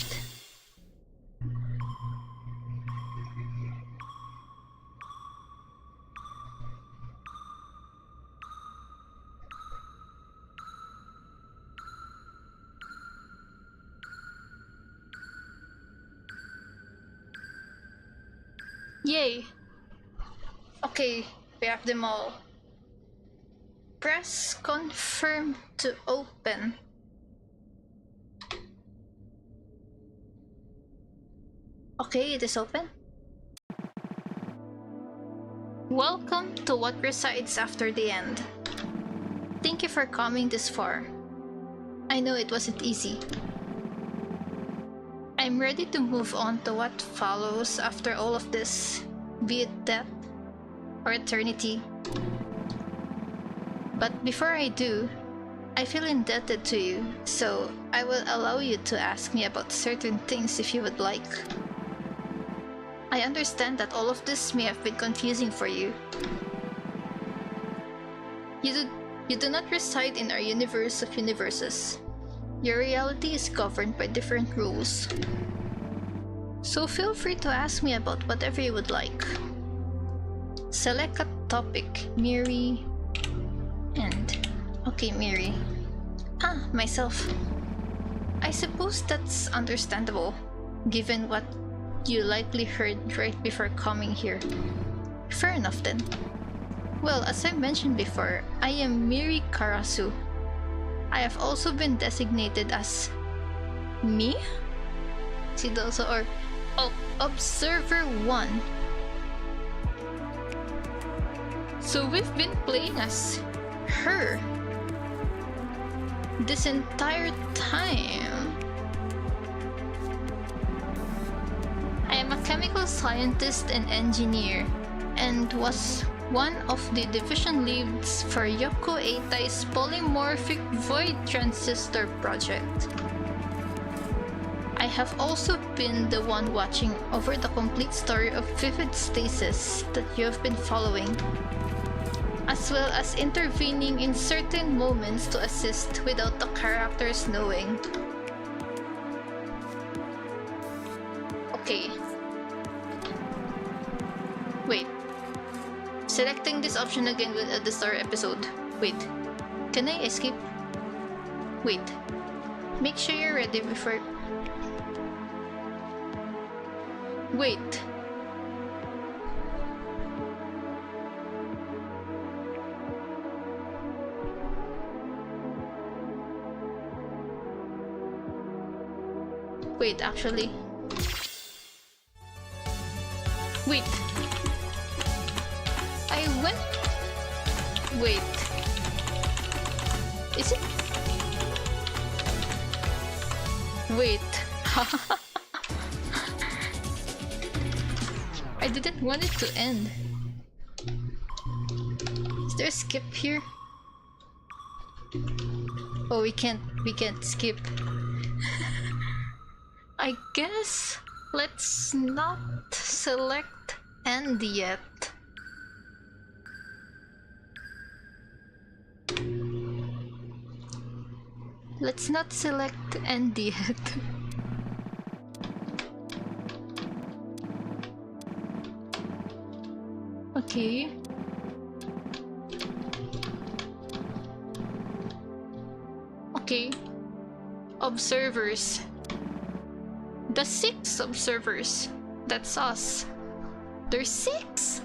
Yay! Okay, we have them all. Press confirm to open. Okay, it is open. Welcome to what resides after the end. Thank you for coming this far. I know it wasn't easy. I'm ready to move on to what follows after all of this, be it death or eternity. But before I do, I feel indebted to you, so I will allow you to ask me about certain things if you would like. I understand that all of this may have been confusing for you. You do not reside in our universe of universes. Your reality is governed by different rules. So feel free to ask me about whatever you would like. Select a topic, Miri, and... okay, Miri. Myself. I suppose that's understandable, given what you likely heard right before coming here. Fair enough then. Well, as I mentioned before, I am Miri Karasu. I have also been designated as me? Sidoso or Observer 1. So we've been playing as her this entire time. I am a chemical scientist and engineer, and was one of the division leads for Yoko Eitai's polymorphic void transistor project. I have also been the one watching over the complete story of vivid stasis that you have been following, as well as intervening in certain moments to assist without the characters knowing. Okay. Wait. Selecting this option again will add the story episode. Wait. Can I escape? Wait. Make sure you're ready before... Wait. Wait, actually. Wait. I went... Wait. Is it? Wait. I didn't want it to end. Is there a skip here? Oh, we can't skip. I guess let's not select end yet. Let's not select end yet. Okay. Okay. Observers. The 6 observers. That's us. There's 6?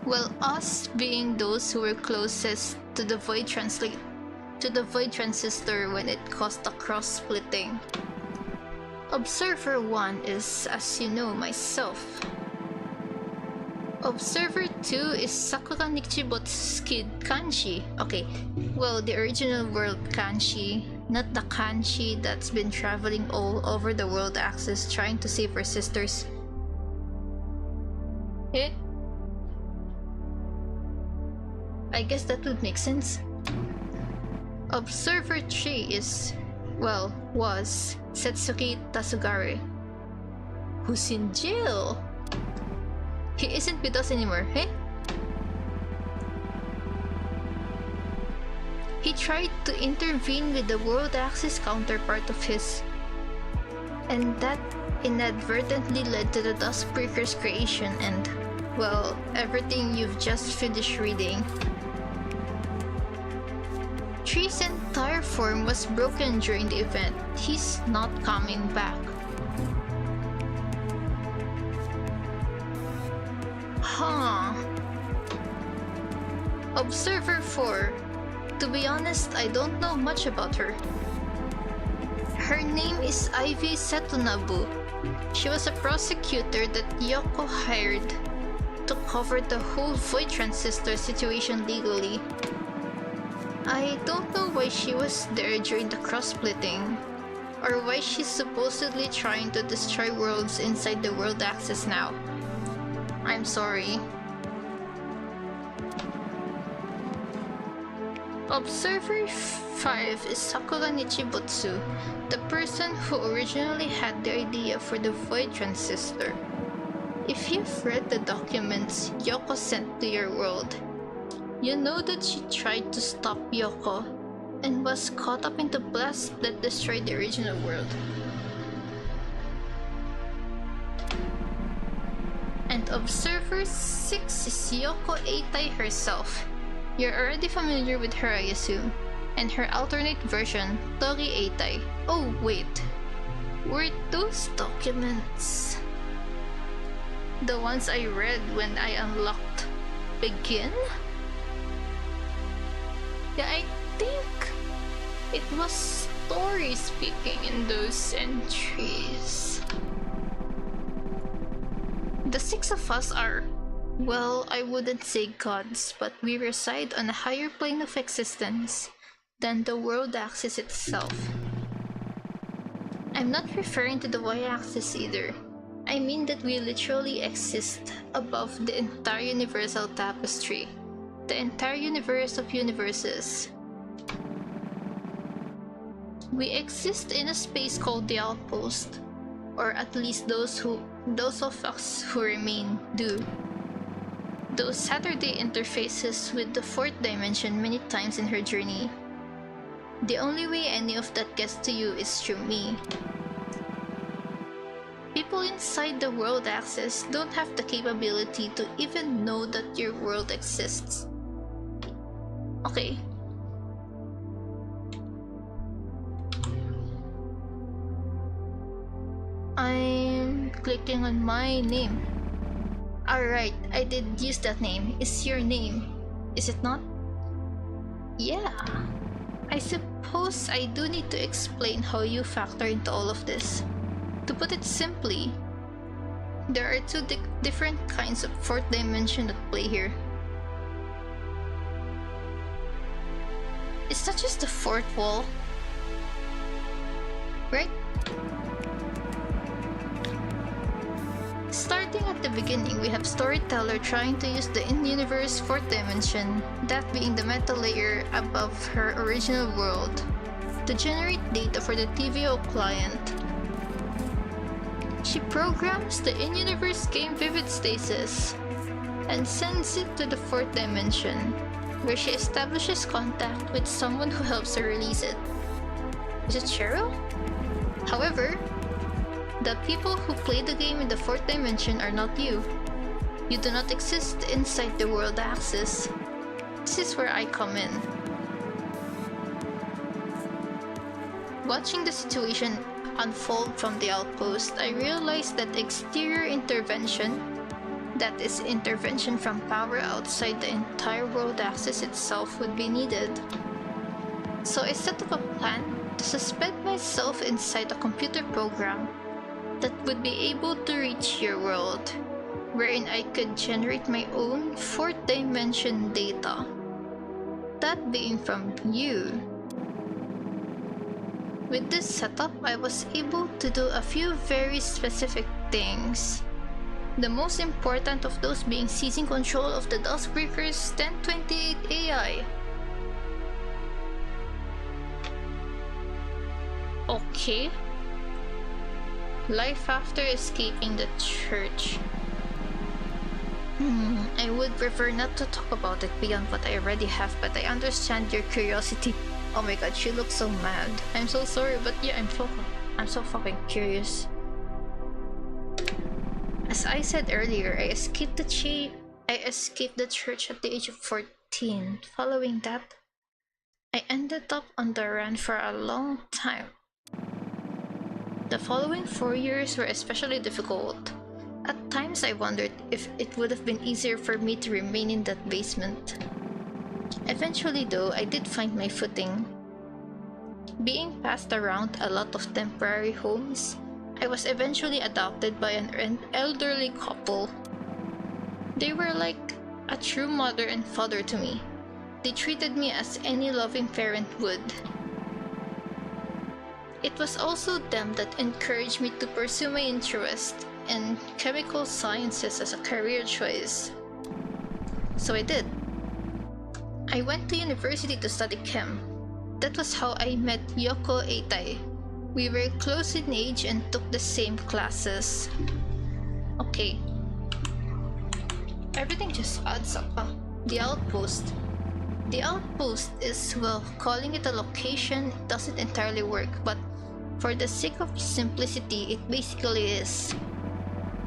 Well, us being those who were closest to the void transistor when it caused the cross-splitting. Observer 1 is, as you know, myself. Observer 2 is Sakura Nichibot's kid Kanshi. Okay, well, the original world Kanshi, not the Kanshi that's been traveling all over the world axis trying to save her sisters. Eh? I guess that would make sense. Observer 3 is, well, was Setsuki Tasugare, who's in jail. He isn't with us anymore, eh? He tried to intervene with the World Axis counterpart of his, and that inadvertently led to the Duskbreaker's creation and, well, everything you've just finished reading. Tree's entire form was broken during the event. He's not coming back. Huh. Observer 4. To be honest, I don't know much about her. Her name is Ivy Setonabu. She was a prosecutor that Yoko hired to cover the whole Void Transistor situation legally. I don't know why she was there during the cross-splitting, or why she's supposedly trying to destroy worlds inside the World Axis now. I'm sorry. Observer 5 is Sakura Nichibotsu, the person who originally had the idea for the Void Transistor. If you've read the documents Yoko sent to your world, you know that she tried to stop Yoko and was caught up in the blast that destroyed the original world. And Observer 6 is Yoko Eitai herself. You're already familiar with her, I assume, and her alternate version, Tori Eitai. Oh wait, were those documents the ones I read when I unlocked Begin? Yeah, I think it was Tori speaking in those entries. The 6 of us are, well, I wouldn't say gods, but we reside on a higher plane of existence than the world axis itself. I'm not referring to the y-axis either. I mean that we literally exist above the entire universal tapestry, the entire universe of universes. We exist in a space called the Outpost, or at least those of us who remain do. Those Saturday interfaces with the 4th dimension many times in her journey. The only way any of that gets to you is through me. People inside the world axis don't have the capability to even know that your world exists. Okay. I'm clicking on my name. Alright, I did use that name. It's your name, is it not? Yeah. I suppose I do need to explain how you factor into all of this. To put it simply, there are two different kinds of 4th dimension at play here. It's not just the 4th wall, right? Starting at the beginning, we have Storyteller trying to use the in-universe 4th dimension, that being the meta layer above her original world, to generate data for the TVO client. She programs the in-universe game Vivid Stasis and sends it to the 4th dimension, where she establishes contact with someone who helps her release it. Is it Cheryl? However, the people who play the game in the 4th dimension are not you. You do not exist inside the world axis. This is where I come in. Watching the situation unfold from the outpost, I realized that exterior intervention, that is, intervention from power outside the entire world axis itself, would be needed. So I set up a plan to suspend myself inside a computer program that would be able to reach your world, wherein I could generate my own fourth dimension data. That being from you. With this setup, I was able to do a few very specific things. The most important of those being seizing control of the Duskbreaker's 1028 AI. Okay. Life after escaping the church. I would prefer not to talk about it beyond what I already have, but I understand your curiosity. Oh my god, she looks so mad. I'm so sorry, but yeah, I'm so fucking curious. As I said earlier, I escaped the church at the age of 14. Following that, I ended up on the run for a long time. The following 4 years were especially difficult. At times I wondered if it would have been easier for me to remain in that basement. Eventually though, I did find my footing. Being passed around a lot of temporary homes, I was eventually adopted by an elderly couple. They were like a true mother and father to me. They treated me as any loving parent would. It was also them that encouraged me to pursue my interest in chemical sciences as a career choice. So I did. I went to university to study chem. That was how I met Yoko Eitai. We were close in age and took the same classes. Okay. Everything just adds up. The outpost. The outpost is, well, calling it a location doesn't entirely work, but for the sake of simplicity, it basically is.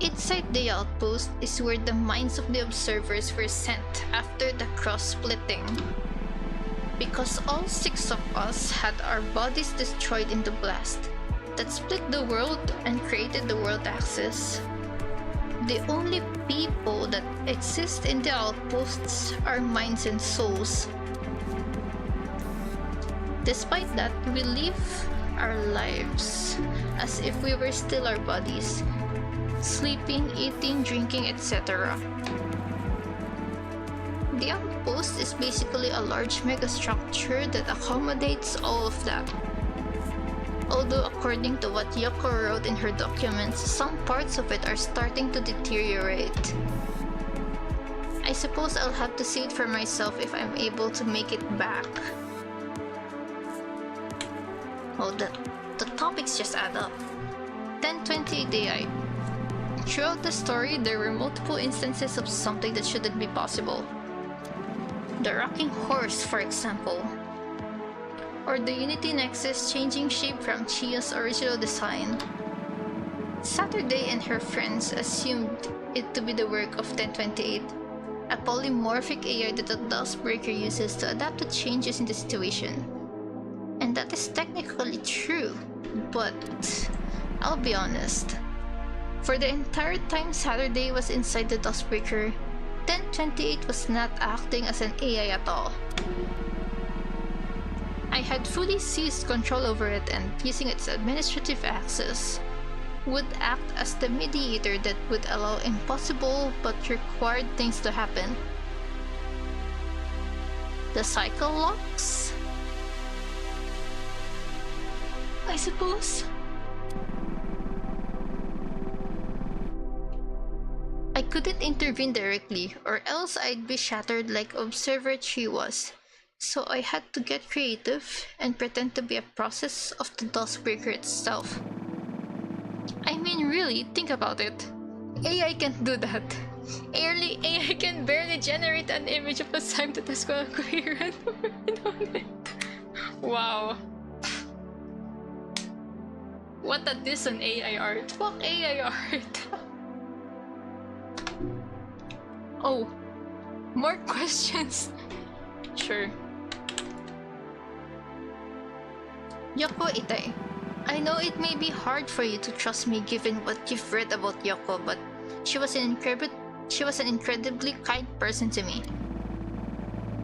Inside the outpost is where the minds of the observers were sent after the cross-splitting. Because all 6 of us had our bodies destroyed in the blast that split the world and created the world axis. The only people that exist in the outposts are minds and souls. Despite that, we live our lives as if we were still our bodies. Sleeping, eating, drinking, etc. The outpost is basically a large megastructure that accommodates all of that. Although according to what Yoko wrote in her documents, some parts of it are starting to deteriorate. I suppose I'll have to see it for myself if I'm able to make it back. Oh, the topics just add up. 1028 AI. Throughout the story, there were multiple instances of something that shouldn't be possible. The rocking horse, for example. Or the Unity Nexus changing shape from Chia's original design. Saturday and her friends assumed it to be the work of 1028, a polymorphic AI that the Duskbreaker uses to adapt to changes in the situation. And that is technically true, but I'll be honest. For the entire time Saturday was inside the Duskbreaker, 1028 was not acting as an AI at all. I had fully seized control over it and, using its administrative access, would act as the mediator that would allow impossible but required things to happen. The cycle locks? I suppose. I couldn't intervene directly, or else I'd be shattered like Observer 3 was, so I had to get creative and pretend to be a process of the Duskbreaker itself. I mean, really, think about it. AI can't do that. AI can barely generate an image of a sign that is coherent on it. Wow. What a diss on AI art. Fuck AI art. Oh, more questions? Sure. Yoko Itai. I know it may be hard for you to trust me given what you've read about Yoko, but she was an incredibly kind person to me.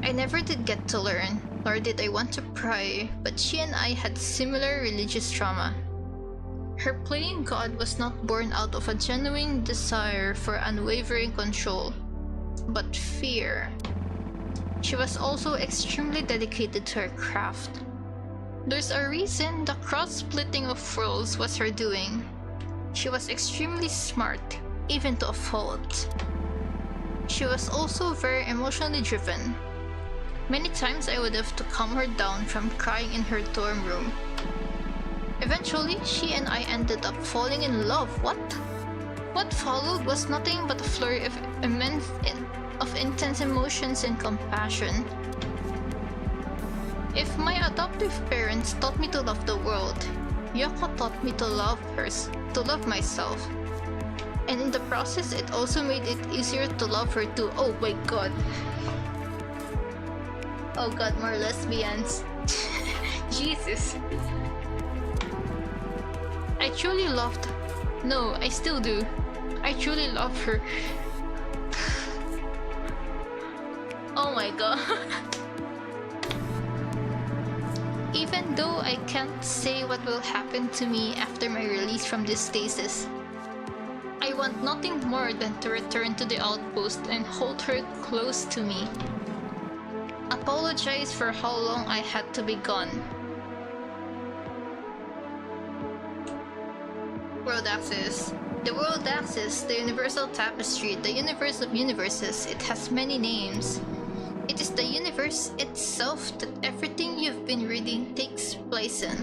I never did get to learn, nor did I want to pry, but she and I had similar religious trauma. Her playing God was not born out of a genuine desire for unwavering control, but fear. She was also extremely dedicated to her craft. There's a reason the cross-splitting of worlds was her doing. She was extremely smart, even to a fault. She was also very emotionally driven. Many times I would have to calm her down from crying in her dorm room. Eventually, she and I ended up falling in love. What? What followed was nothing but a flurry of intense emotions and compassion. If my adoptive parents taught me to love the world, Yoko taught me to love myself. And in the process, it also made it easier to love her too. Oh my god. Oh god, more lesbians. Jesus. I truly loved... No, I still do. I truly love her. Oh my god. Even though I can't say what will happen to me after my release from this stasis, I want nothing more than to return to the outpost and hold her close to me. Apologize for how long I had to be gone. World Axis. The World Axis, the Universal Tapestry, the Universe of Universes, it has many names. It is the universe itself that everything you've been reading takes place in.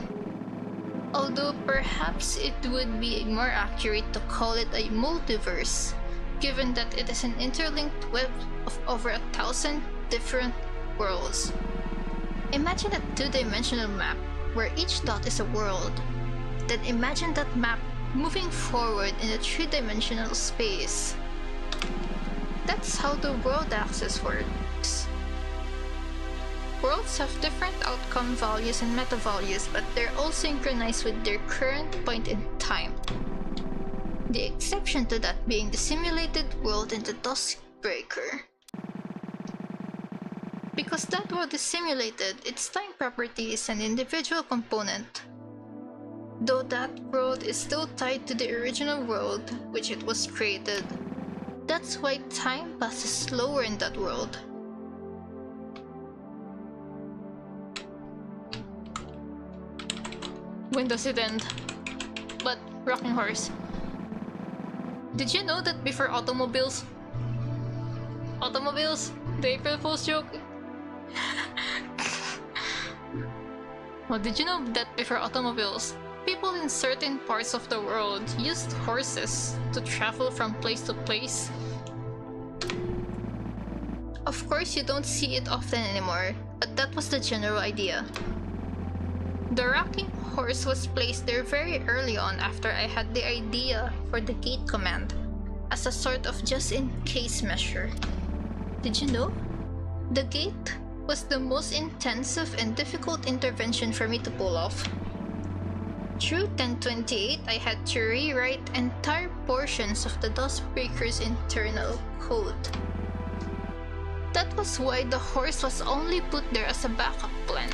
Although perhaps it would be more accurate to call it a multiverse, given that it is an interlinked web of over 1,000 different worlds. Imagine a two-dimensional map where each dot is a world. Then imagine that map moving forward in a three-dimensional space. That's how the world axis works. Worlds have different outcome values and meta values, but they're all synchronized with their current point in time. The exception to that being the simulated world in the Duskbreaker. Because that world is simulated, its time property is an individual component. Though that world is still tied to the original world which it was created. That's why time passes slower in that world. When does it end? But, Rocking Horse, did you know that before automobiles, the April Fool's joke? Well, did you know that before automobiles, people in certain parts of the world used horses to travel from place to place? Of course, you don't see it often anymore, but that was the general idea. The rocking horse was placed there very early on after I had the idea for the gate command, as a sort of just-in-case measure. Did you know? The gate was the most intensive and difficult intervention for me to pull off. Through 1028, I had to rewrite entire portions of the Duskbreaker's internal code. That was why the horse was only put there as a backup plan.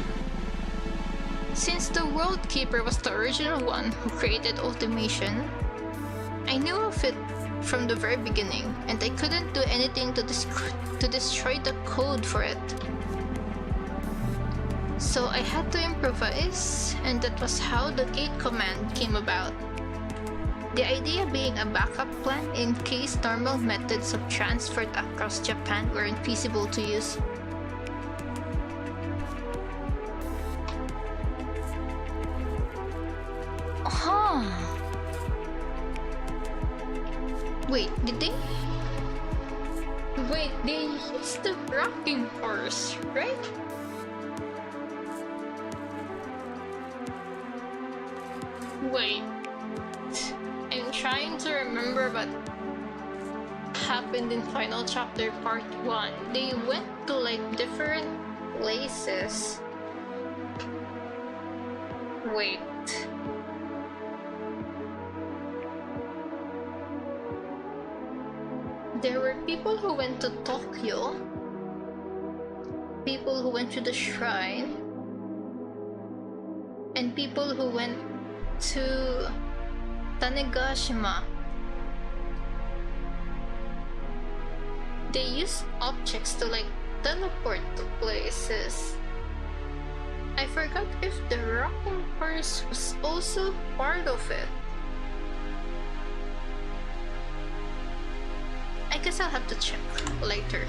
Since the World Keeper was the original one who created automation, I knew of it from the very beginning, and I couldn't do anything to destroy the code for it. So I had to improvise, and that was how the gate command came about. The idea being a backup plan in case normal methods of transport across Japan weren't feasible to use. Huh. Wait, did they? Wait, they used the rocking horse, right? Wait, I'm trying to remember what happened in Final Chapter Part 1. They went to like different places. Wait. There were people who went to Tokyo, people who went to the shrine, and people who went to Tanegashima. They use objects to like teleport to places. I forgot if the rocking horse was also part of it. I guess I'll have to check later.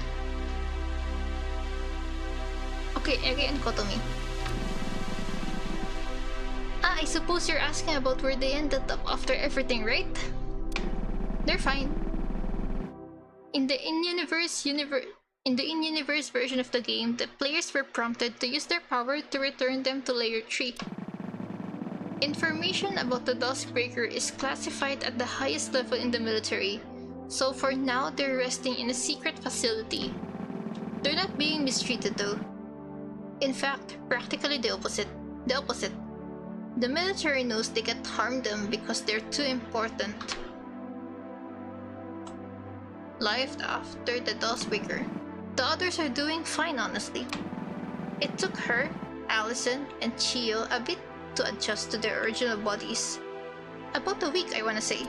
Okay, Eri and Kotomi. I suppose you're asking about where they ended up after everything, right? They're fine. In the in-universe version of the game, the players were prompted to use their power to return them to Layer 3. Information about the Duskbreaker is classified at the highest level in the military, so for now they're resting in a secret facility. They're not being mistreated though. In fact, practically the opposite. The military knows they can't harm them because they're too important. Life after the Duskbreaker. The others are doing fine, honestly. It took her, Allison, and Chio a bit to adjust to their original bodies. About a week, I wanna say.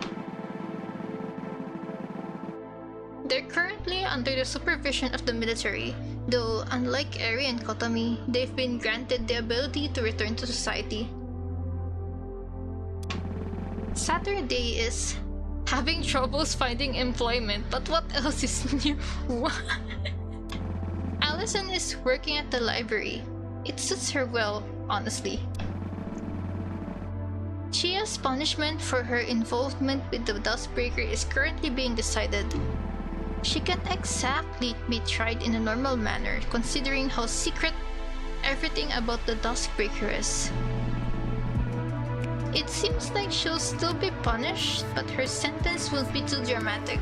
They're currently under the supervision of the military, though unlike Eri and Kotomi, they've been granted the ability to return to society. Saturday is having troubles finding employment, but what else is new? What? Allison is working at the library. It suits her well, honestly. Chia's punishment for her involvement with the Duskbreaker is currently being decided. She can't exactly be tried in a normal manner, considering how secret everything about the Duskbreaker is. It seems like she'll still be punished, but her sentence will be too dramatic.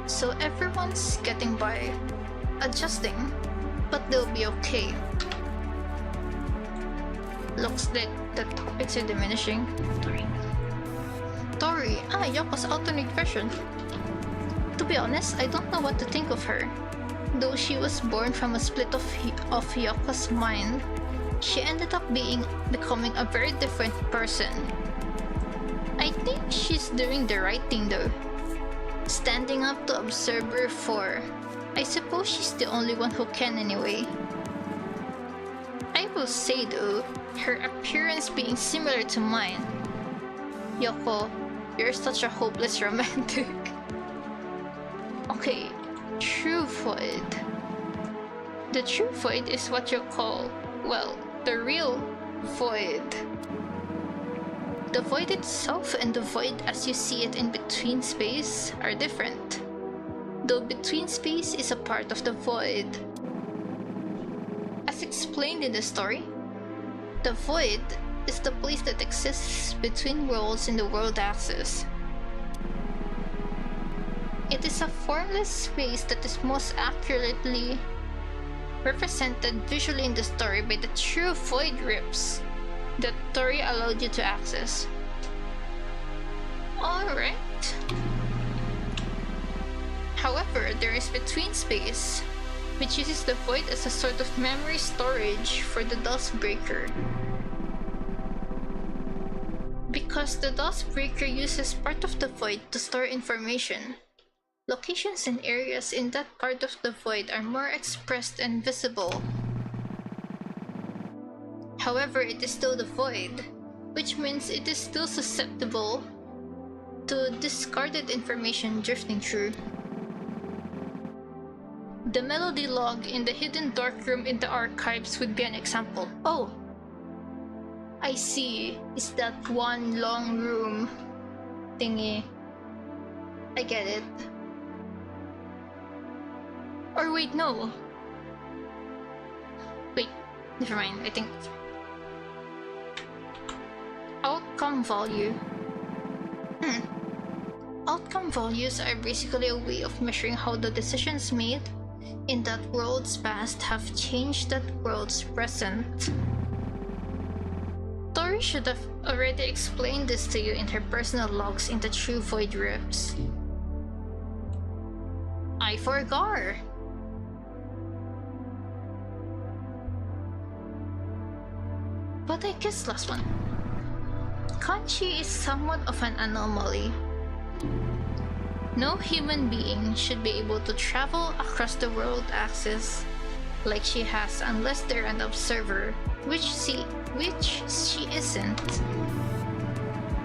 So everyone's getting by, adjusting, but they'll be okay. Looks like the topics are diminishing. Tori, Yoko's alternate version. To be honest, I don't know what to think of her. Though she was born from a split of Yoko's mind, she ended up becoming a very different person. I think she's doing the right thing though. Standing up to Observer 4. I suppose she's the only one who can anyway. I will say though, her appearance being similar to mine. Yoko, you're such a hopeless romantic. Okay, True Void. The True Void is what you call, well, the real Void. The Void itself and the Void as you see it in Betweenspace are different, though Betweenspace is a part of the Void. As explained in the story, the Void is the place that exists between worlds in the world axis. It is a formless space that is most accurately represented visually in the story by the true Void Rips that Tori allowed you to access. Alright. However, there is Betweenspace, which uses the Void as a sort of memory storage for the Duskbreaker. Because the Duskbreaker uses part of the Void to store information, locations and areas in that part of the Void are more expressed and visible. However, it is still the Void, which means it is still susceptible to discarded information drifting through. The melody log in the hidden darkroom in the archives would be an example. Oh, I see. Is that one long room thingy? I get it. Or wait, no. Wait, never mind, I think. Outcome value. Outcome values are basically a way of measuring how the decisions made in that world's past have changed that world's present. Tori should have already explained this to you in her personal logs in the True Void Rips. I forgot. But I guess last one. Kanchi is somewhat of an anomaly. No human being should be able to travel across the world axis like she has unless they're an observer, which she isn't.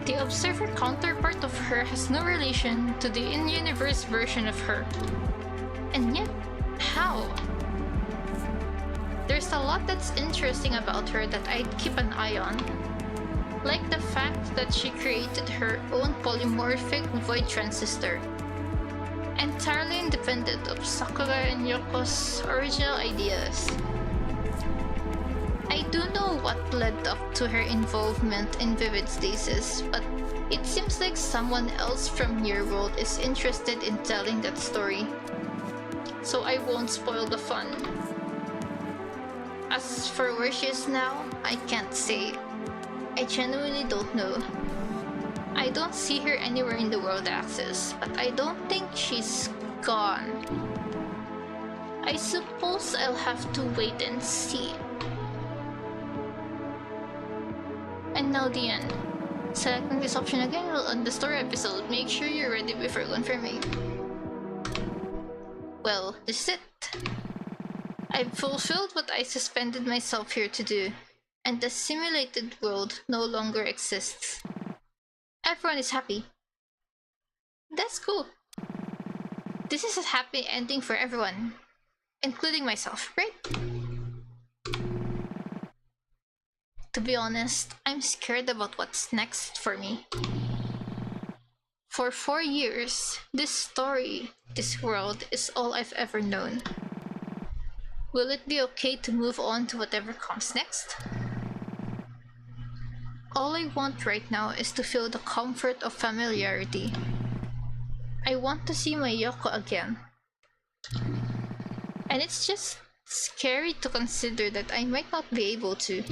The observer counterpart of her has no relation to the in-universe version of her. And yet, how? There's a lot that's interesting about her that I'd keep an eye on. Like the fact that she created her own polymorphic void transistor, entirely independent of Sakura and Yoko's original ideas. I do know what led up to her involvement in Vivid Stasis, but it seems like someone else from your world is interested in telling that story, so I won't spoil the fun. As for where she is now, I can't say. I genuinely don't know. I don't see her anywhere in the world axis, but I don't think she's gone. I suppose I'll have to wait and see. And now the end. Selecting this option again will end the story episode. Make sure you're ready before confirming. Well, this is it. I've fulfilled what I suspended myself here to do, and the simulated world no longer exists. Everyone is happy. That's cool. This is a happy ending for everyone, including myself, right? To be honest, I'm scared about what's next for me. For 4 years, this story, this world, is all I've ever known. Will it be okay to move on to whatever comes next? All I want right now is to feel the comfort of familiarity. I want to see my Yoko again. And it's just scary to consider that I might not be able to.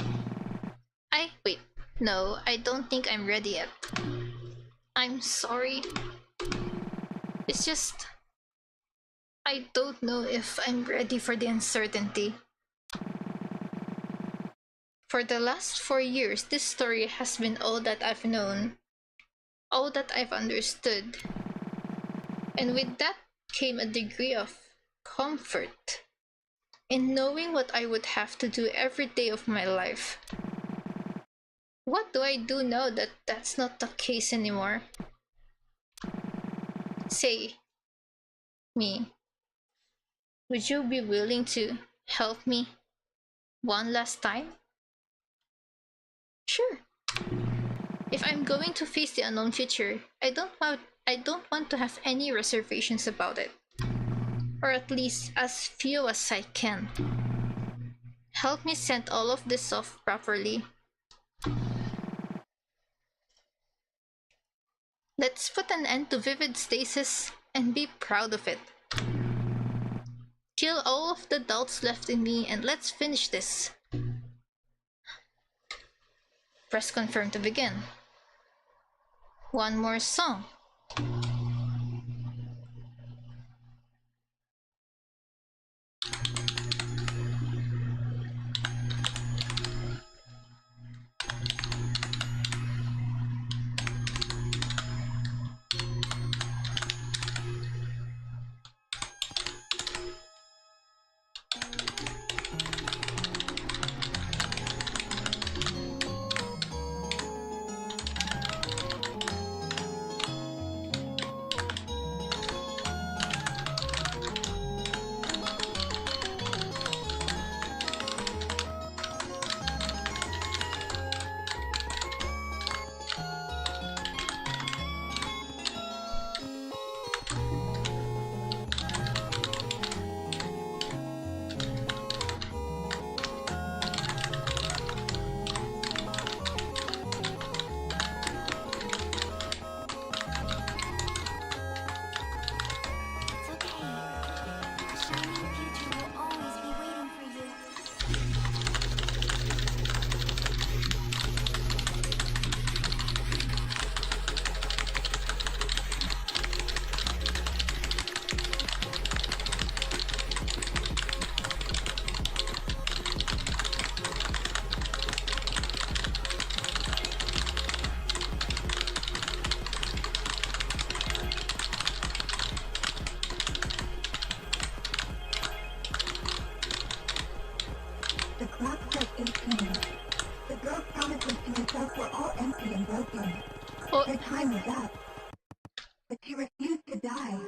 Wait, no, I don't think I'm ready yet. I'm sorry. It's just, I don't know if I'm ready for the uncertainty. For the last 4 years, this story has been all that I've known, all that I've understood. And with that came a degree of comfort in knowing what I would have to do every day of my life. What do I do now that that's not the case anymore? Say, me, would you be willing to help me one last time? Sure. If I'm going to face the unknown future, I don't want to have any reservations about it. Or at least as few as I can. Help me send all of this off properly. Let's put an end to Vivid Stasis and be proud of it. Kill all of the doubts left in me and let's finish this. Press confirm to begin. One more song. promises to herself were all empty and broken. Oh, Her time was up, but she refused to die.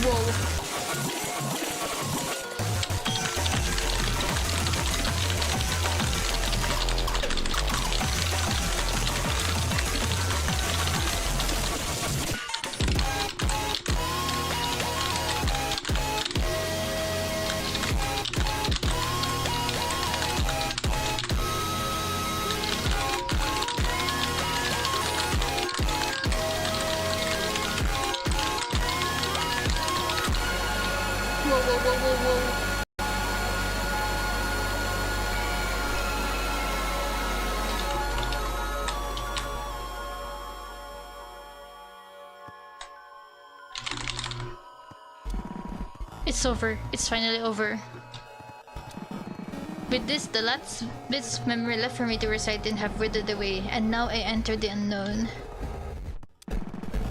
whoa. Whoa, whoa, whoa, whoa, whoa. It's over. It's finally over. With this, the last bits of memory left for me to recite in have withered away, and now I enter the unknown.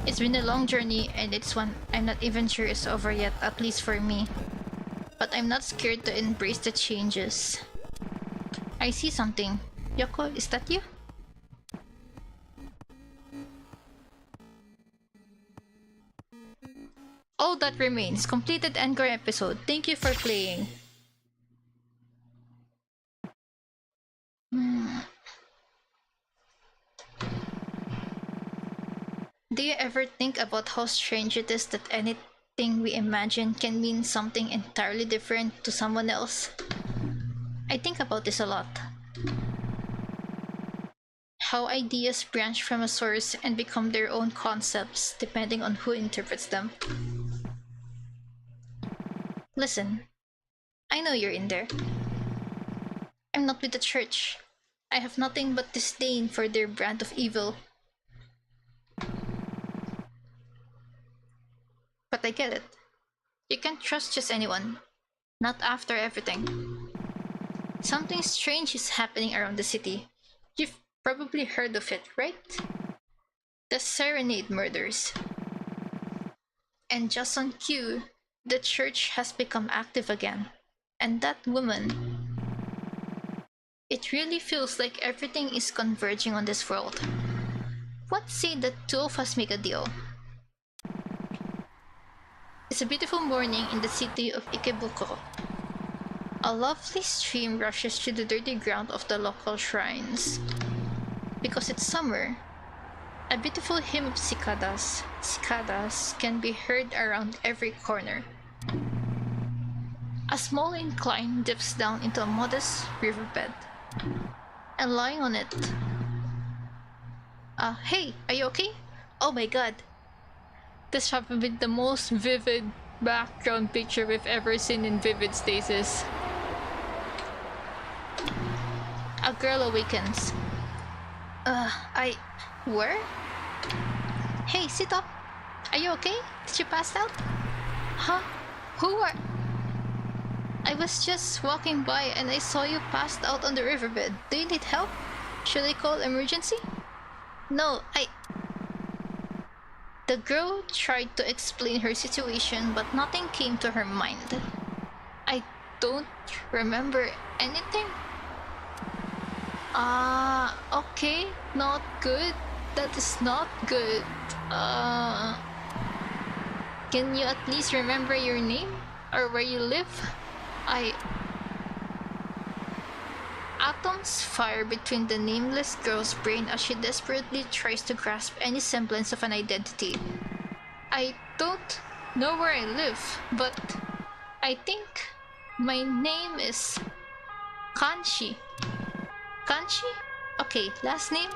It's been a long journey, and it's one I'm not even sure is over yet, at least for me. But I'm not scared to embrace the changes. I see something. Yoko, is that you? All that remains. Completed Encore episode. Thank you for playing. Do you ever think about how strange it is that anything we imagine can mean something entirely different to someone else? I think about this a lot. How ideas branch from a source and become their own concepts depending on who interprets them. Listen, I know you're in there. I'm not with the church. I have nothing but disdain for their brand of evil. But I get it. You can't trust just anyone. Not after everything. Something strange is happening around the city. You've probably heard of it, right? The Serenade murders. And just on cue, the church has become active again. And that woman... It really feels like everything is converging on this world. What say the two of us make a deal? It's a beautiful morning in the city of Ikebukuro. A lovely stream rushes through the dirty ground of the local shrines. Because it's summer, a beautiful hymn of cicadas can be heard around every corner. A small incline dips down into a modest riverbed. And lying on it... hey, are you okay? Oh my god. This has been the most vivid background picture we've ever seen in Vivid Stasis. A girl awakens. Where? Hey, sit up. Are you okay? Did you pass out? Huh? Who are... I was just walking by and I saw you passed out on the riverbed. Do you need help? Should I call emergency? No, The girl tried to explain her situation, but nothing came to her mind. I don't remember anything. Okay, not good. That is not good. Can you at least remember your name? or where you live, I... Atoms fire between the nameless girl's brain as she desperately tries to grasp any semblance of an identity. I don't know where I live, but I think my name is Kanshi. Kanshi? Okay, last name?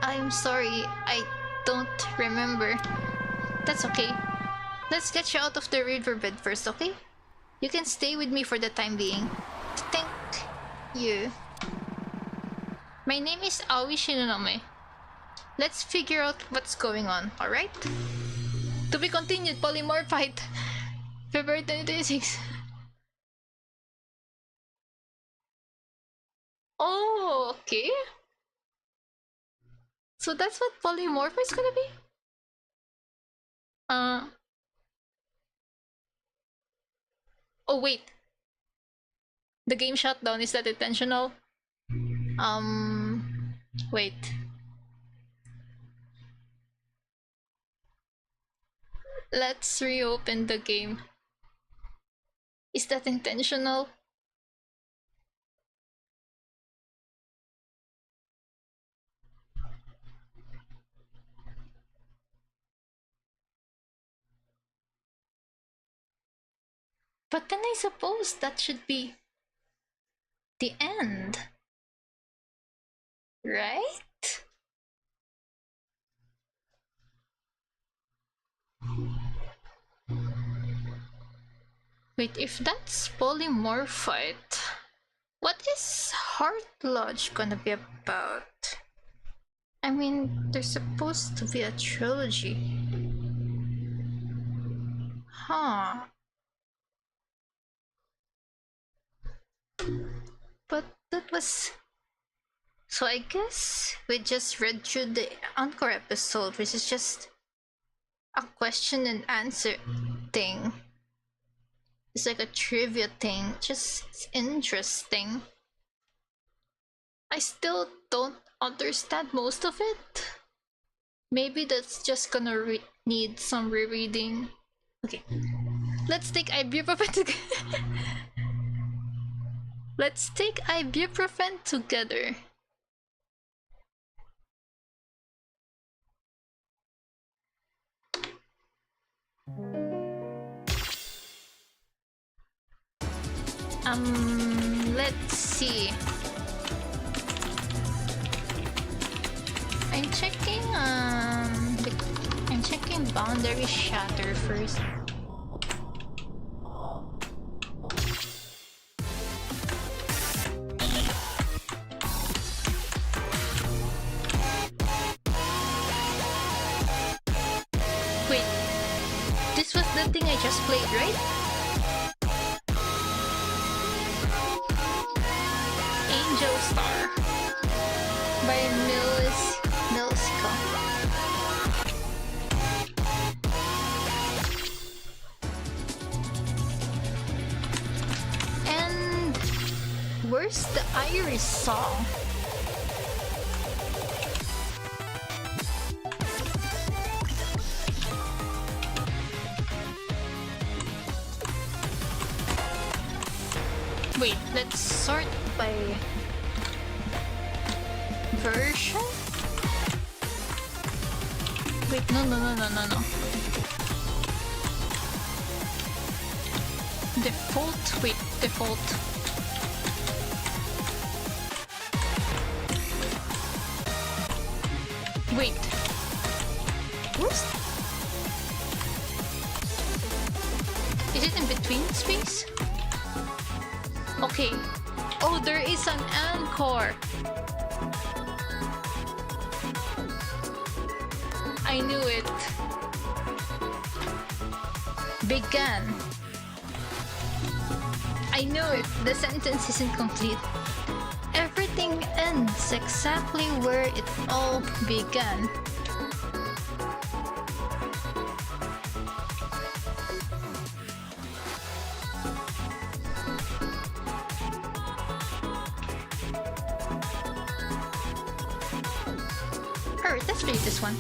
I'm sorry, I don't remember. That's okay. Let's get you out of the riverbed first, okay? You can stay with me for the time being. Thank you. My name is Aoi Shinonome. Let's figure out what's going on, alright? To be continued, Polymorphite. February 2026. Oh, okay. So that's what polymorph is gonna be? Oh wait. The game shut down, is that intentional? Wait. Let's reopen the game. Is that intentional? But then I suppose that should be the end. Right? Wait, if that's polymorphite, what is Heart Lodge gonna be about? I mean, there's supposed to be a trilogy. Huh. But that was... So I guess we just read through the Encore episode, which is just a question and answer thing. It's like a trivia thing, just interesting. I still don't understand most of it. Maybe that's just gonna need some rereading. Okay, let's take ibuprofen together. Let's take ibuprofen together. Let's see. I'm checking boundary shatter first. Wait, this was the thing I just played, right? Angel Star by Milsica. And where's the Iris song? Wait, let's sort by version? Wait, no. Default, wait, default. Wait. Where's... Is it in Betweenspace? Okay. Oh, there is an Encore. I knew it. Began. I knew it. The sentence isn't complete. Everything ends exactly where it all began. Alright, let's read this one.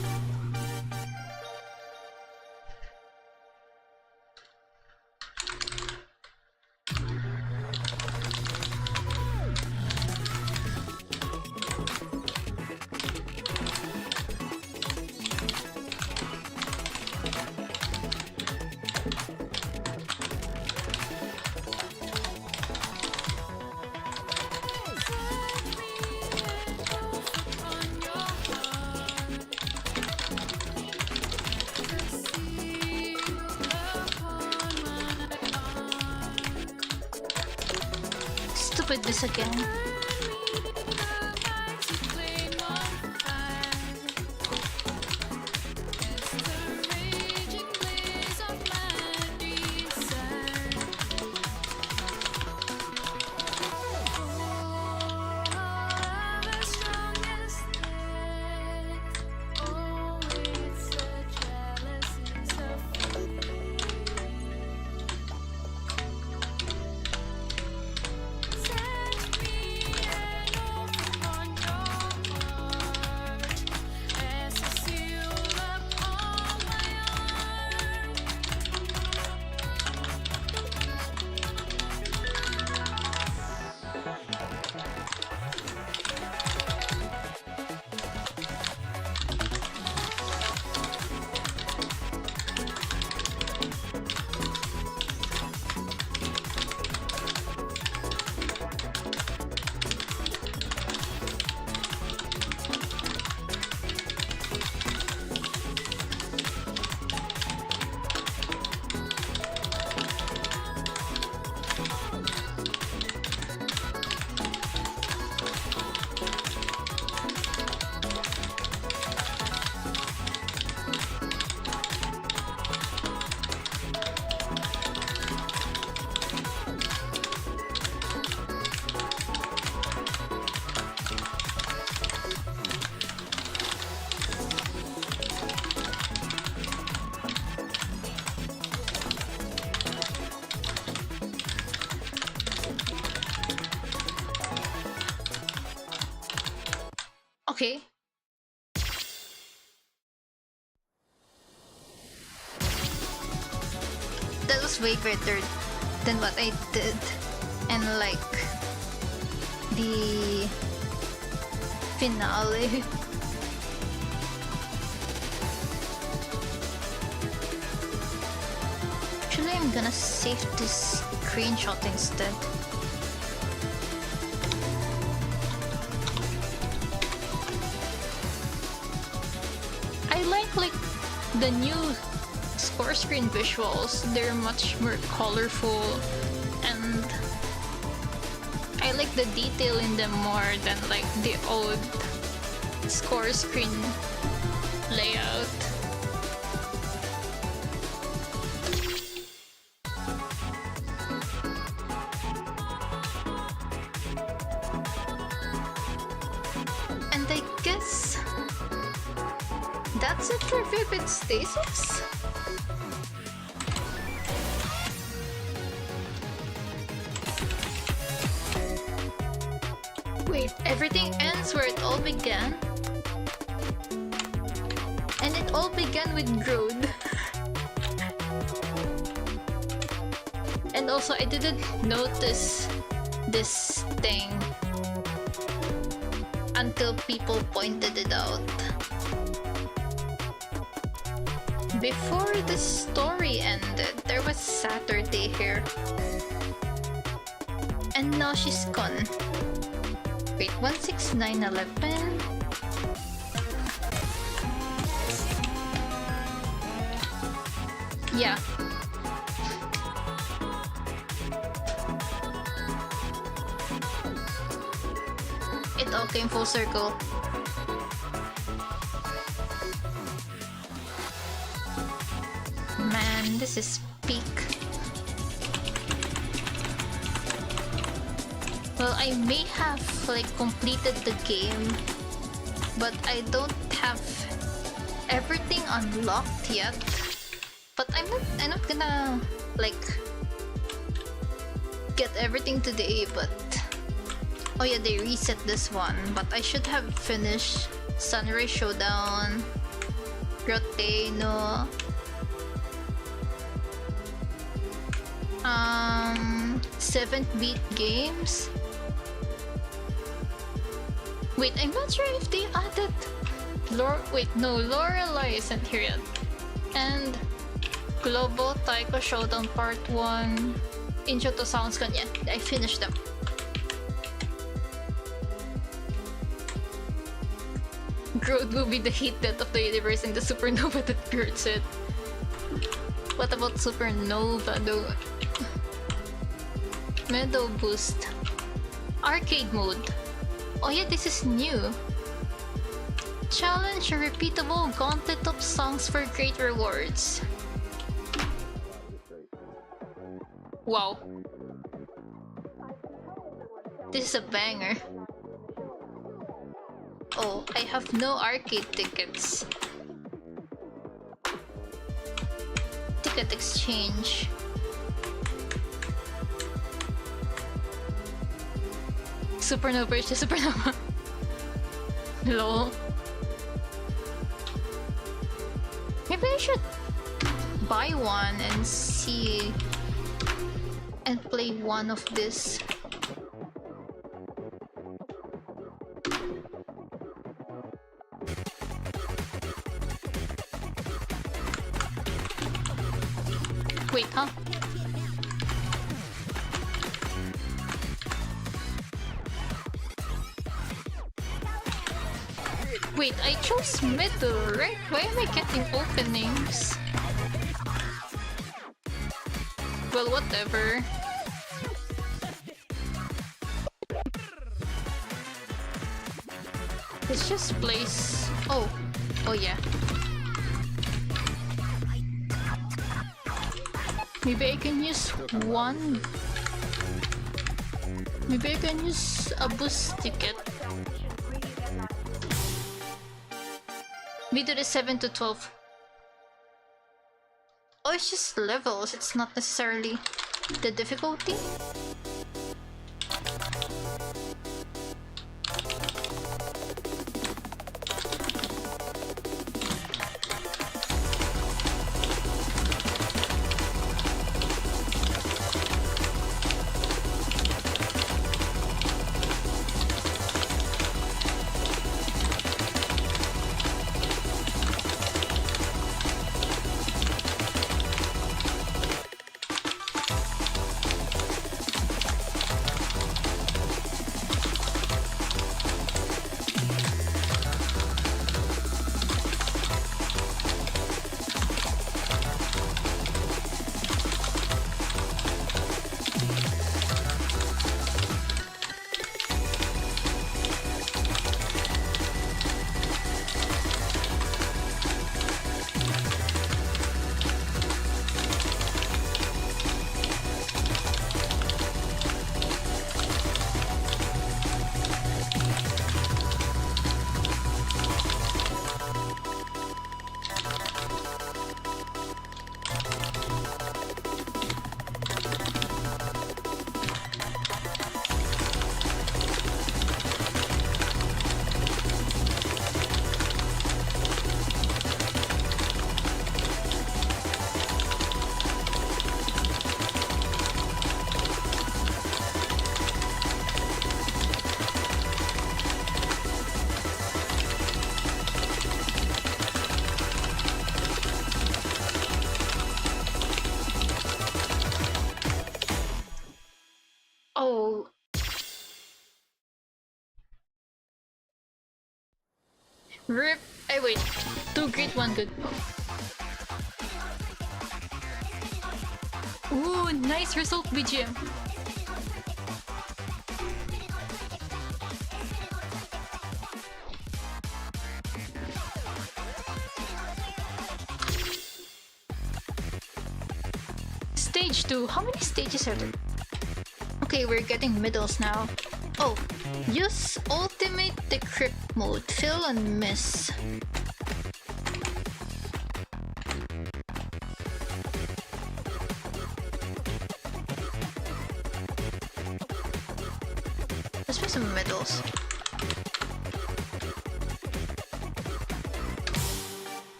start with this again. Okay. That was way better than what I did. And like the finale. Actually, I'm gonna save this screenshot instead. I like the new score screen visuals. They're much more colorful and I like the detail in them more than like the old score screen layout. And I guess that's it for Vivid Stasis? Wait, everything ends where it all began? And it all began with Grode. And also I didn't notice this thing until people pointed it out. Before the story ended, there was Saturday here. And now she's gone. Wait, 16911? Yeah. It all came full circle. Man, this is peak. Well, I may have like completed the game, but I don't have everything unlocked yet. But I'm not gonna like get everything today, but oh yeah, they reset this one, but I should have finished Sunrise Showdown, Roteno, 7th Beat Games. Wait, I'm not sure if they added Lorelei isn't here yet. And Global Taiko Showdown Part 1, Intro to Sounds Gun. Yeah, I finished them. Growth will be the heat death of the universe in the supernova that hurts it. What about supernova though? Meadow Boost. Arcade mode. Oh yeah, this is new. Challenge a repeatable gauntlet of songs for great rewards. Wow. This is a banger. Oh, I have no arcade tickets. Ticket exchange. Supernova is the supernova. Lol. Maybe I should buy one and see and play one of this. Wait, huh? Wait, I chose middle, right? Why am I getting openings? Well, whatever. Let's just place... Oh. Oh yeah. Maybe I can use one... Maybe I can use a boost ticket. We do the 7 to 12. Oh, it's just levels. It's not necessarily the difficulty. Oh. Rip. Hey, wait. 2 great, 1 good. Ooh, nice result, BGM. Stage 2. How many stages are there? Okay, we're getting middles now. Oh, use ultimate decrypt mode. Fill and miss. Let's play some middles.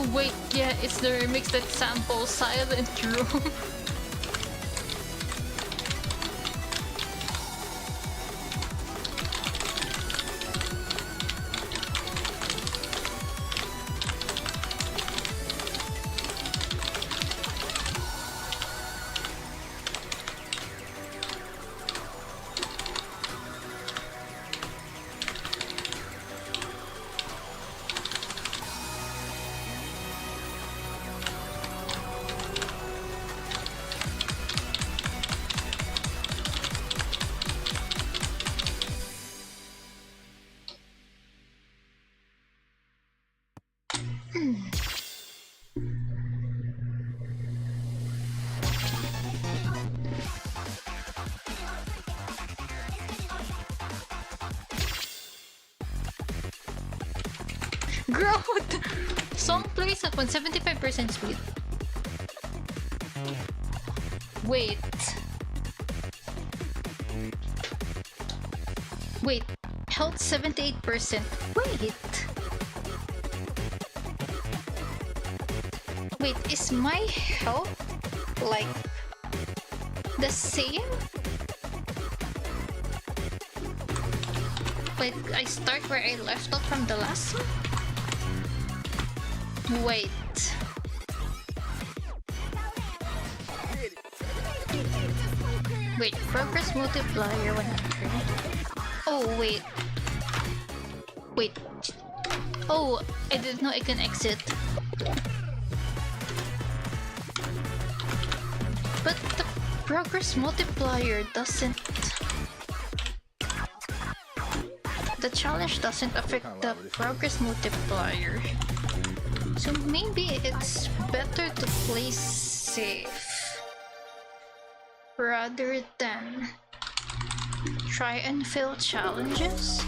Oh wait, yeah, it's the remix that samples Silent Room. Growth! Song plays upon 75% speed. Wait. Wait. Health 78%. Wait. Wait, is my health like the same? Like I start where I left off from the last one? Wait. Wait, progress multiplier 100. Oh, wait. Wait. Oh, I didn't know I can exit. But the progress multiplier doesn't... The challenge doesn't affect the progress multiplier. So maybe it's better to play safe rather than try and fail challenges.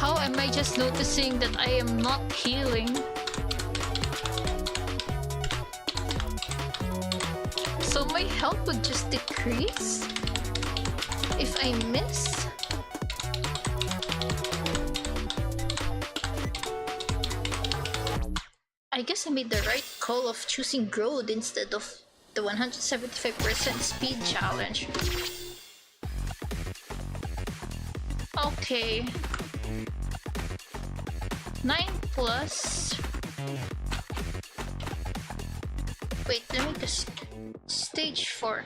How am I just noticing that I am not healing? So my health would just decrease if I miss? I guess I made the right call of choosing growth instead of the 175% speed challenge. Okay. 9 plus... Wait, let me just... Stage 4.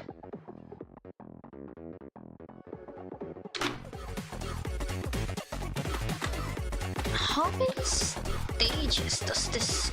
How many stages does this...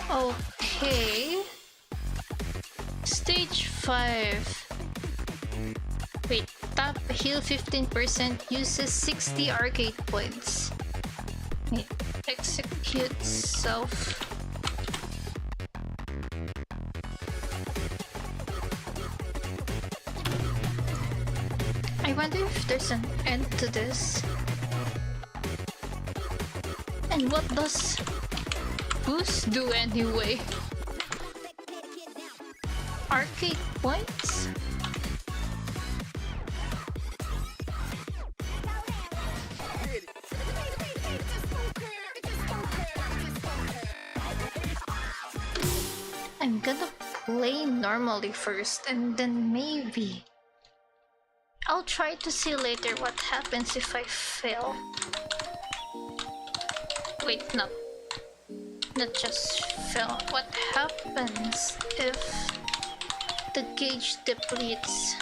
Okay. Stage 5. Wait, tap heal 15% uses 60 arcade points. Wait, execute self. I wonder if there's an end to this. And what does boost do anyway? Arcade points? I'm gonna play normally first and then maybe I'll try to see later what happens if I fail. Wait, not just fail. What happens if the gauge depletes?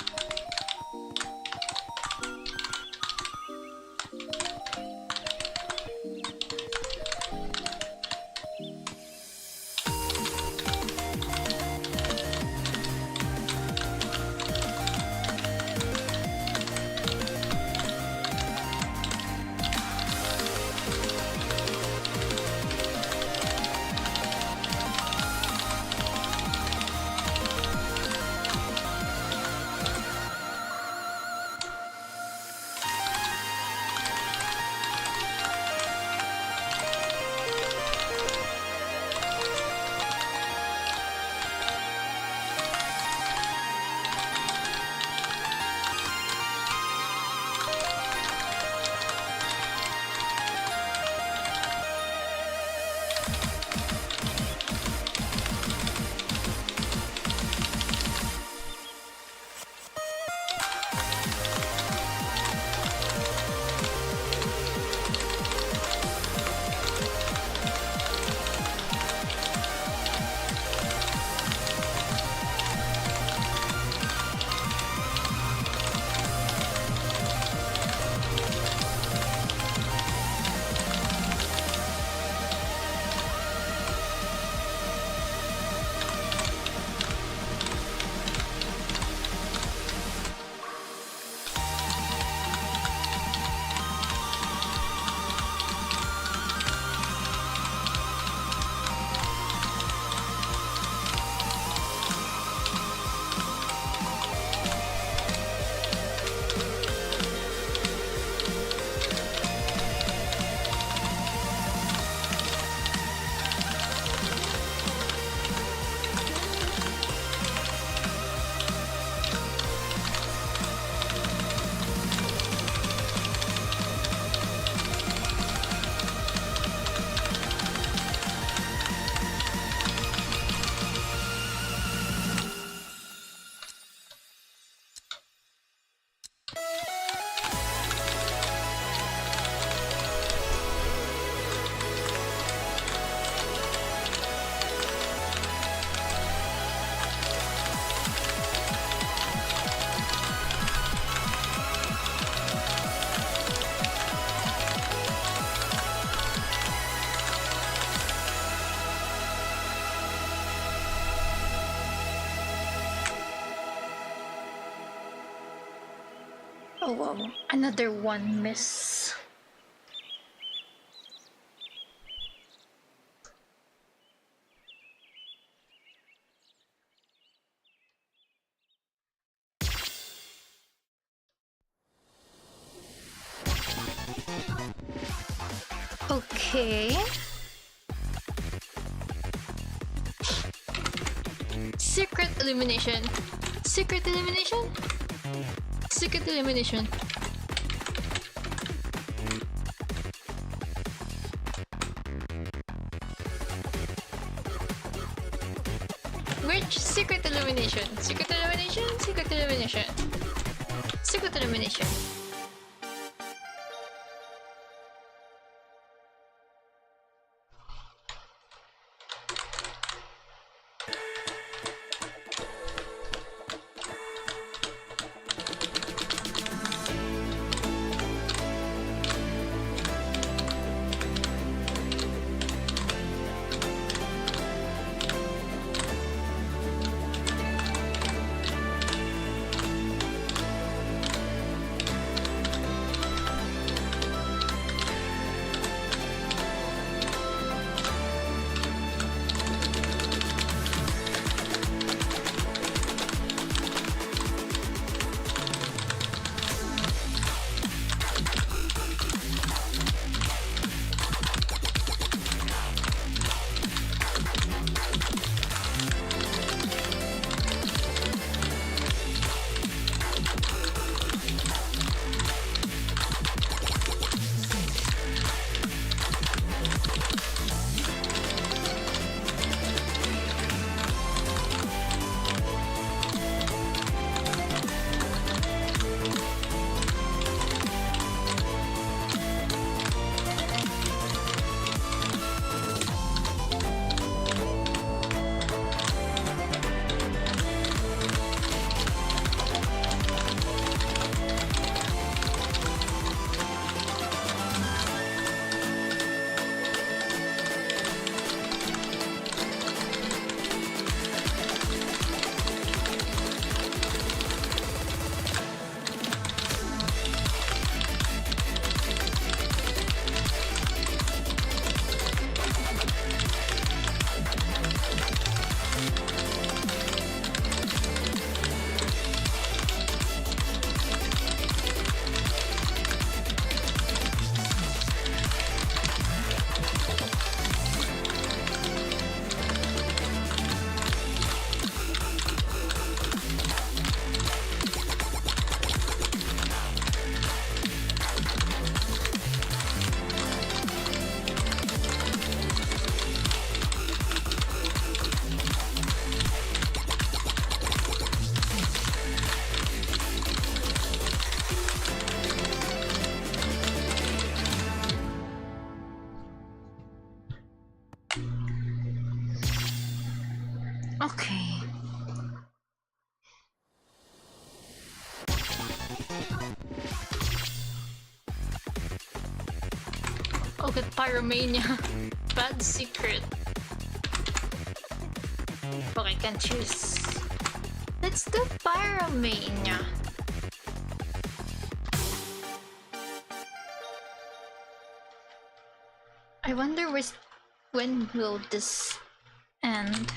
Oh wow, another one miss. Okay. Secret elimination. Secret elimination? Secret elimination. Which secret elimination? Secret elimination? Secret elimination. Secret elimination. Okay. Okay, Pyromania. Bad secret. Okay, can choose. Let's do Pyromania. I wonder when will this end?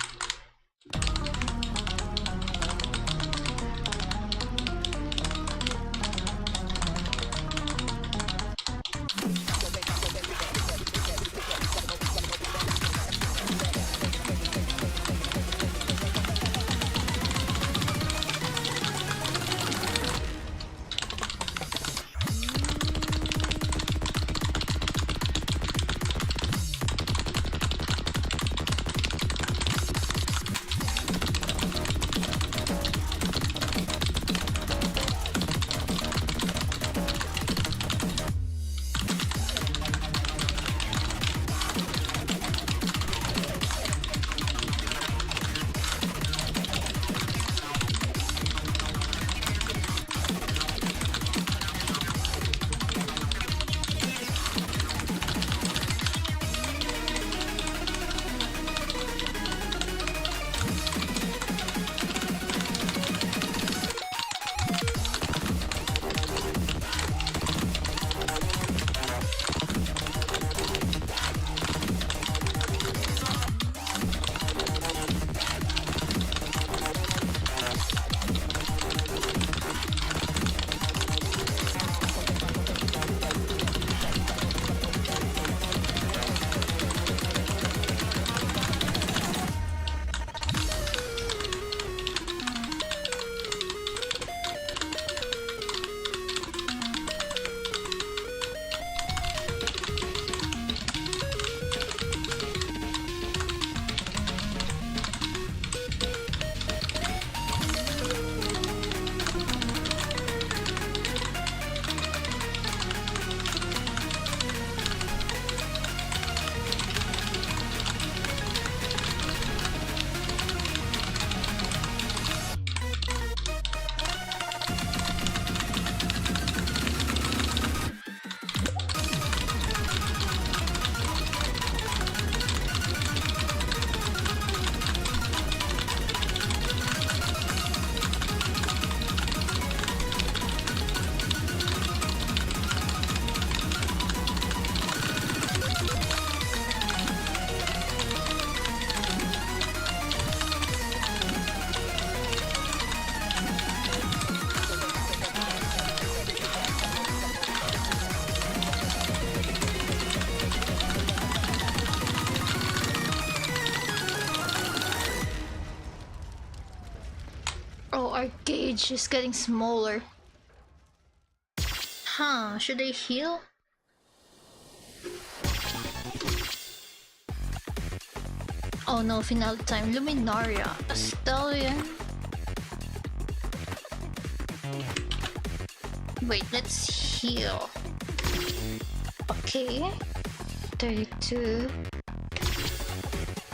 Oh, our gauge is getting smaller. Huh, should I heal? Oh no, final time. Luminaria. A stallion. Wait, let's heal. Okay. 32.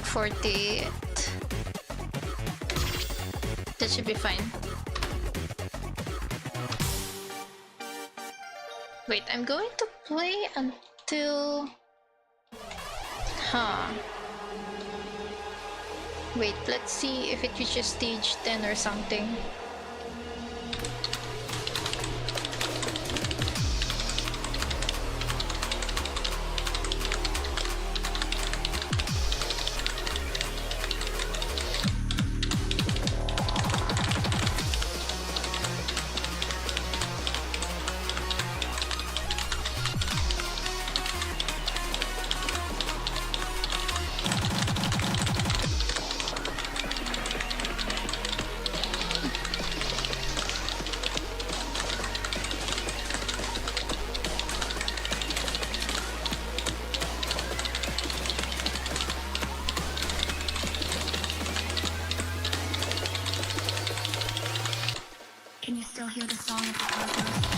48. That should be fine. Wait, I'm going to play until... Huh. Wait, let's see if it reaches stage 10 or something. Can you still hear the song of the cosmos?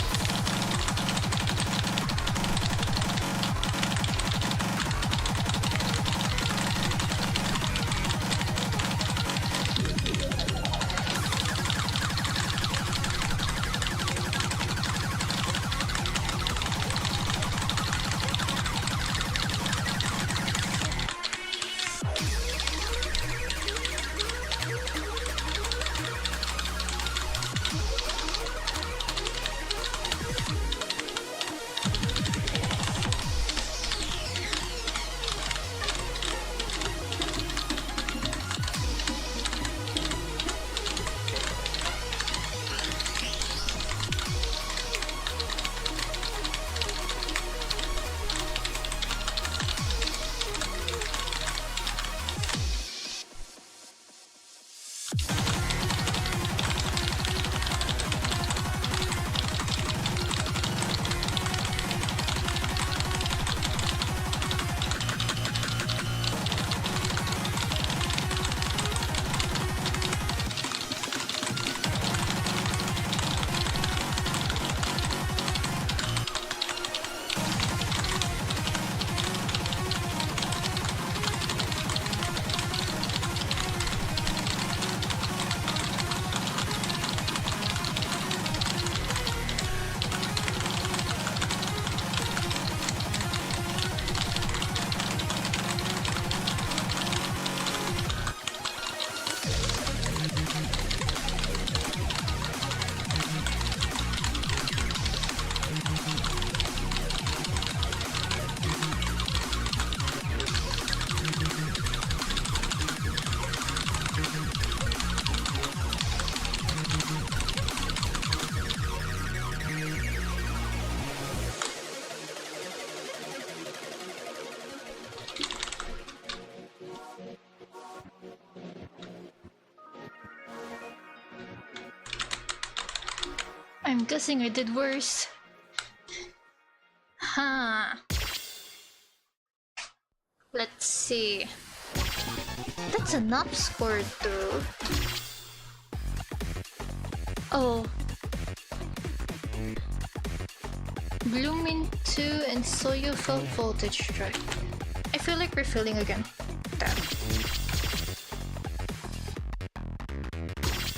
I'm guessing I did worse. Huh. Let's see. That's an up score too. Oh. Blooming 2 and so you felt voltage drop. I feel like refilling again. Damn.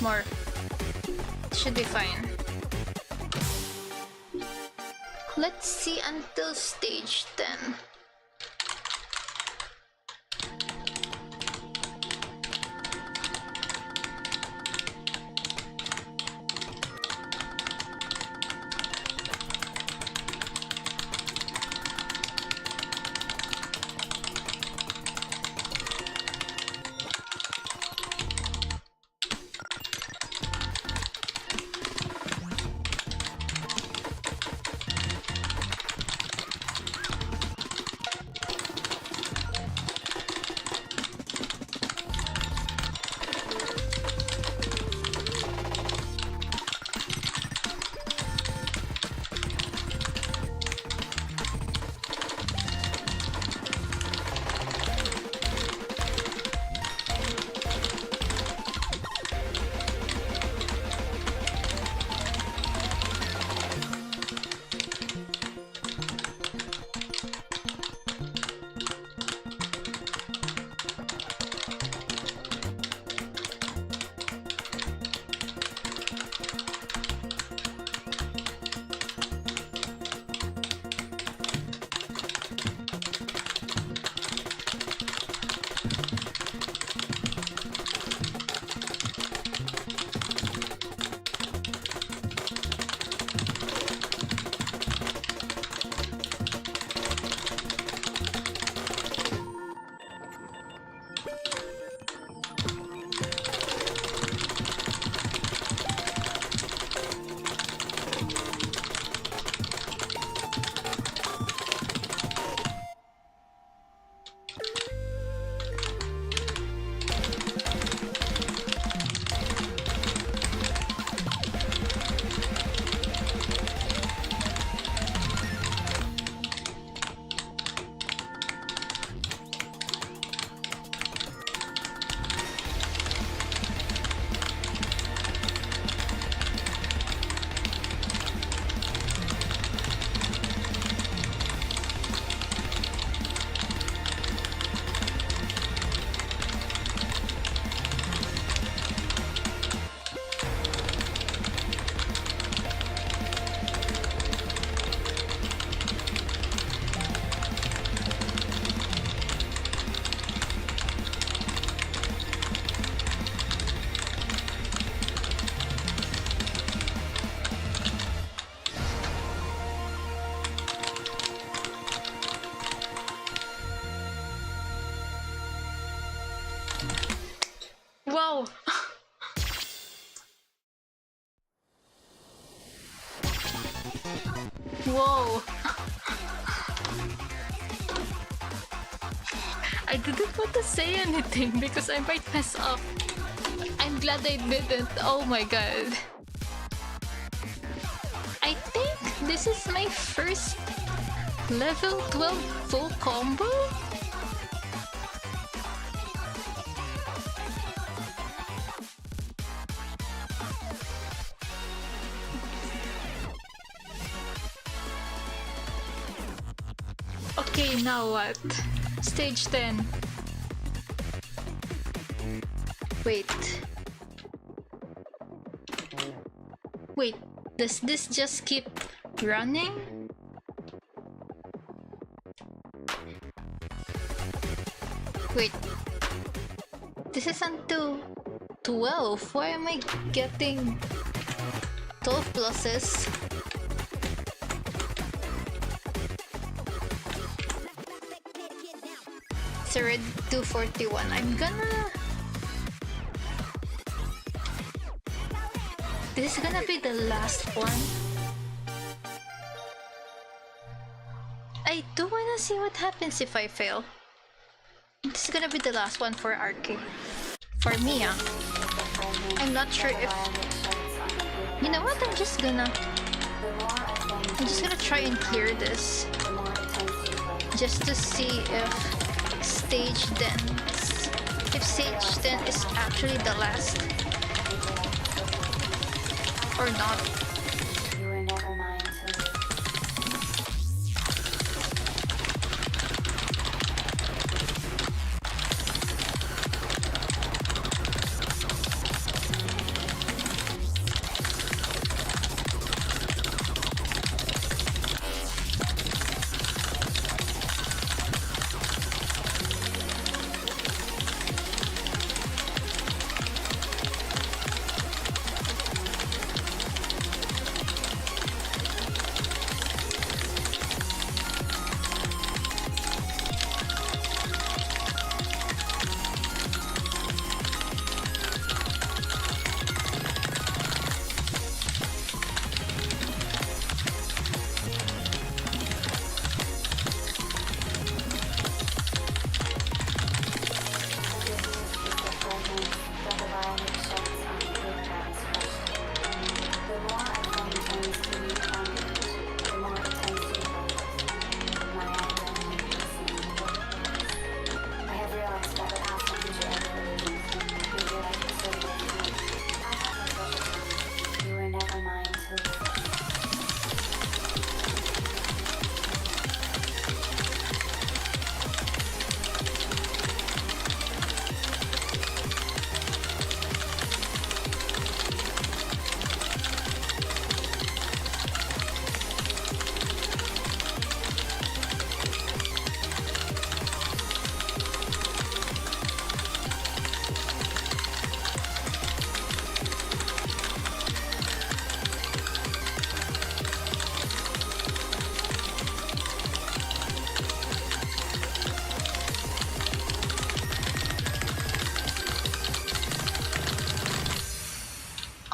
More. Should be fine. Let's see until stage 10. Wow! Whoa! I didn't want to say anything because I might mess up. I'm glad I didn't. Oh my god. I think this is my first level 12 full combo? Okay, now what? Stage 10. Wait. Wait, does this just keep running? Wait. This is until 12. Why am I getting 12 pluses? It's already 241. I'm gonna... This is gonna be the last one. I do wanna see what happens if I fail. This is gonna be the last one for RK. For me, I'm not sure if You know what? I'm just gonna try and clear this, just to see if stage 10 is actually the last or not.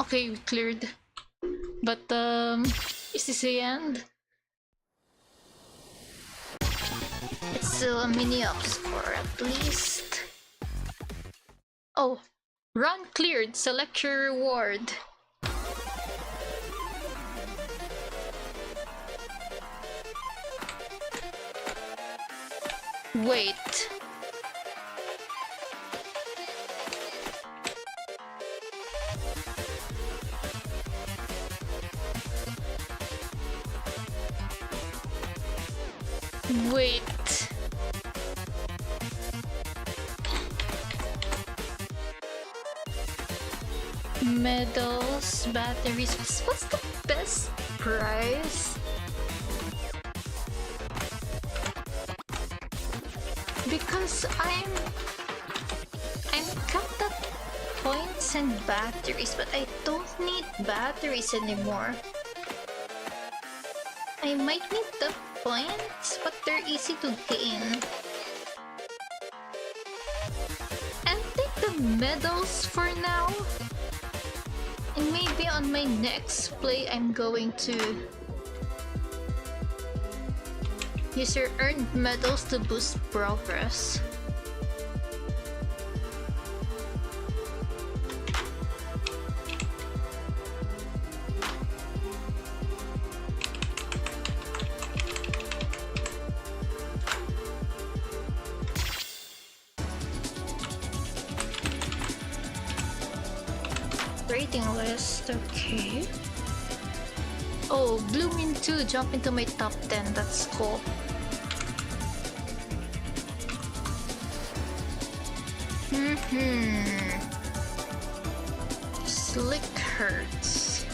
Okay, we cleared. But is this the end? It's still a mini score at least. Oh, run cleared. Select your reward. Wait. Wait. Medals, batteries. What's the best price? Because I'm capped at points and batteries, but I don't need batteries anymore. I might need the points, but they're easy to gain. And take the medals for now. And maybe on my next play, I'm going to use your earned medals to boost progress. Rating list, okay. Oh, Blooming 2 jump into my top 10, that's cool. Slick hurts.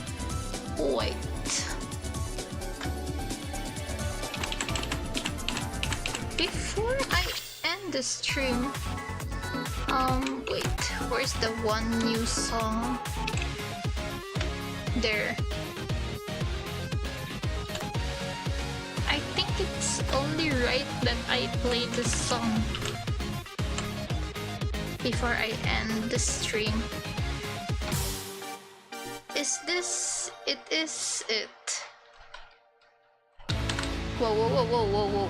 Wait. Before I end the stream, wait, where's the one new song? There. I think it's only right that I play this song before I end the stream. Is this it? Is it? Whoa, whoa, whoa, whoa, whoa, whoa.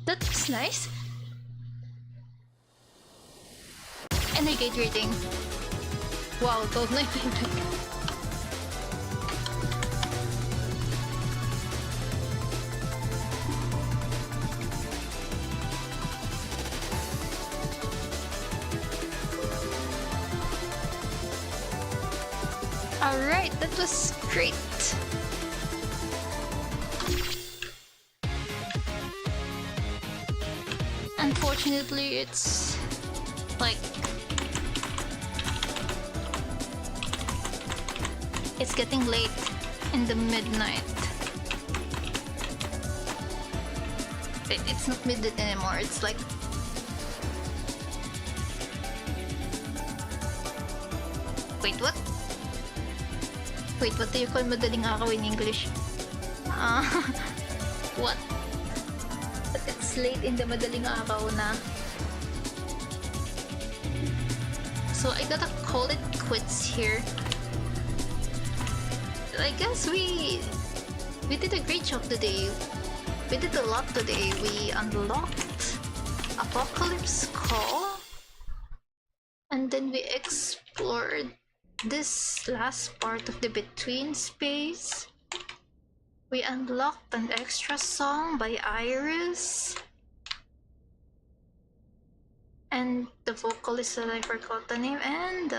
That was nice. And I get reading. Wow, don't like that. Alright, that was great. Unfortunately, it's like it's getting late in the midnight. It's not midnight anymore, it's like wait, what? Wait, what do you call madaling araw in English? What? But it's late in the madaling araw na. So I gotta call it quits here. I guess we did a great job today. We did a lot today. We unlocked Apocalypse Call, and then we explored this last part of the Betweenspace. We unlocked an extra song by Iris, and the vocalist that I forgot the name, and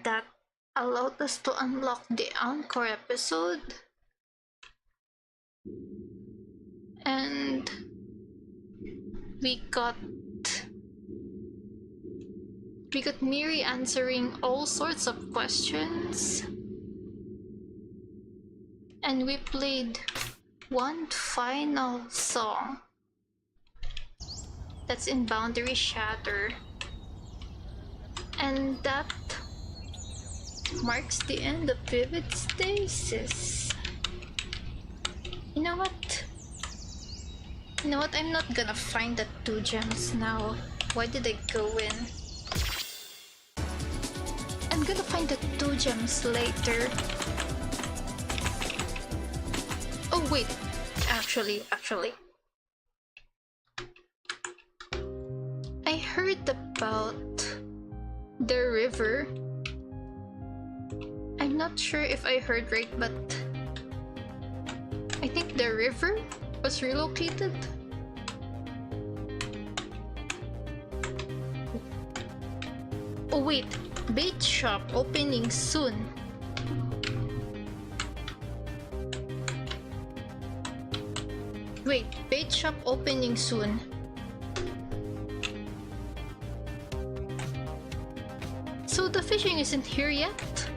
that allowed us to unlock the Encore episode, and we got Miri answering all sorts of questions, and we played one final song that's in Boundary Shatter, and that marks the end of Vivid Stasis. You know what? I'm not gonna find the 2 gems now. Why did I go in? I'm gonna find the 2 gems later. Oh wait, actually. I heard about the river. I'm not sure if I heard right, but I think the river was relocated. Oh wait, bait shop opening soon. Wait, bait shop opening soon. So the fishing isn't here yet?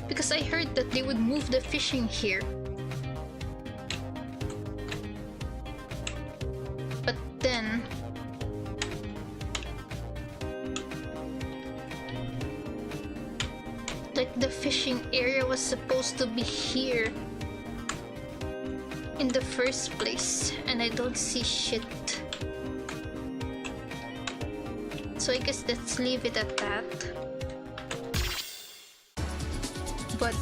Because I heard that they would move the fishing here. But then like the fishing area was supposed to be here in the first place, and I don't see shit. So I guess let's leave it at that. But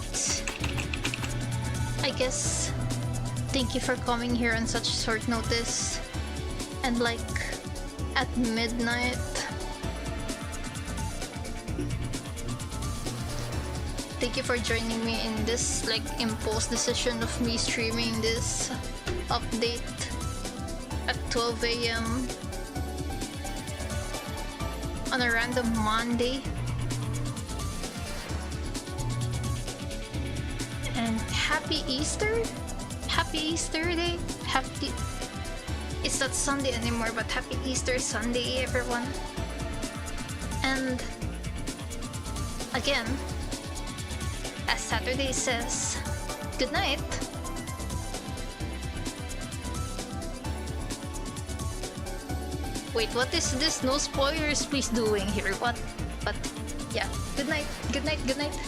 I guess thank you for coming here on such short notice and like at midnight. Thank you for joining me in this like impulse decision of me streaming this update at 12 AM on a random Monday. And happy Easter! Happy Easter Day! It's not Sunday anymore, but happy Easter Sunday, everyone. And again, as Saturday says, good night. Wait, what is this no spoilers please doing here? What? But yeah, good night, good night, good night.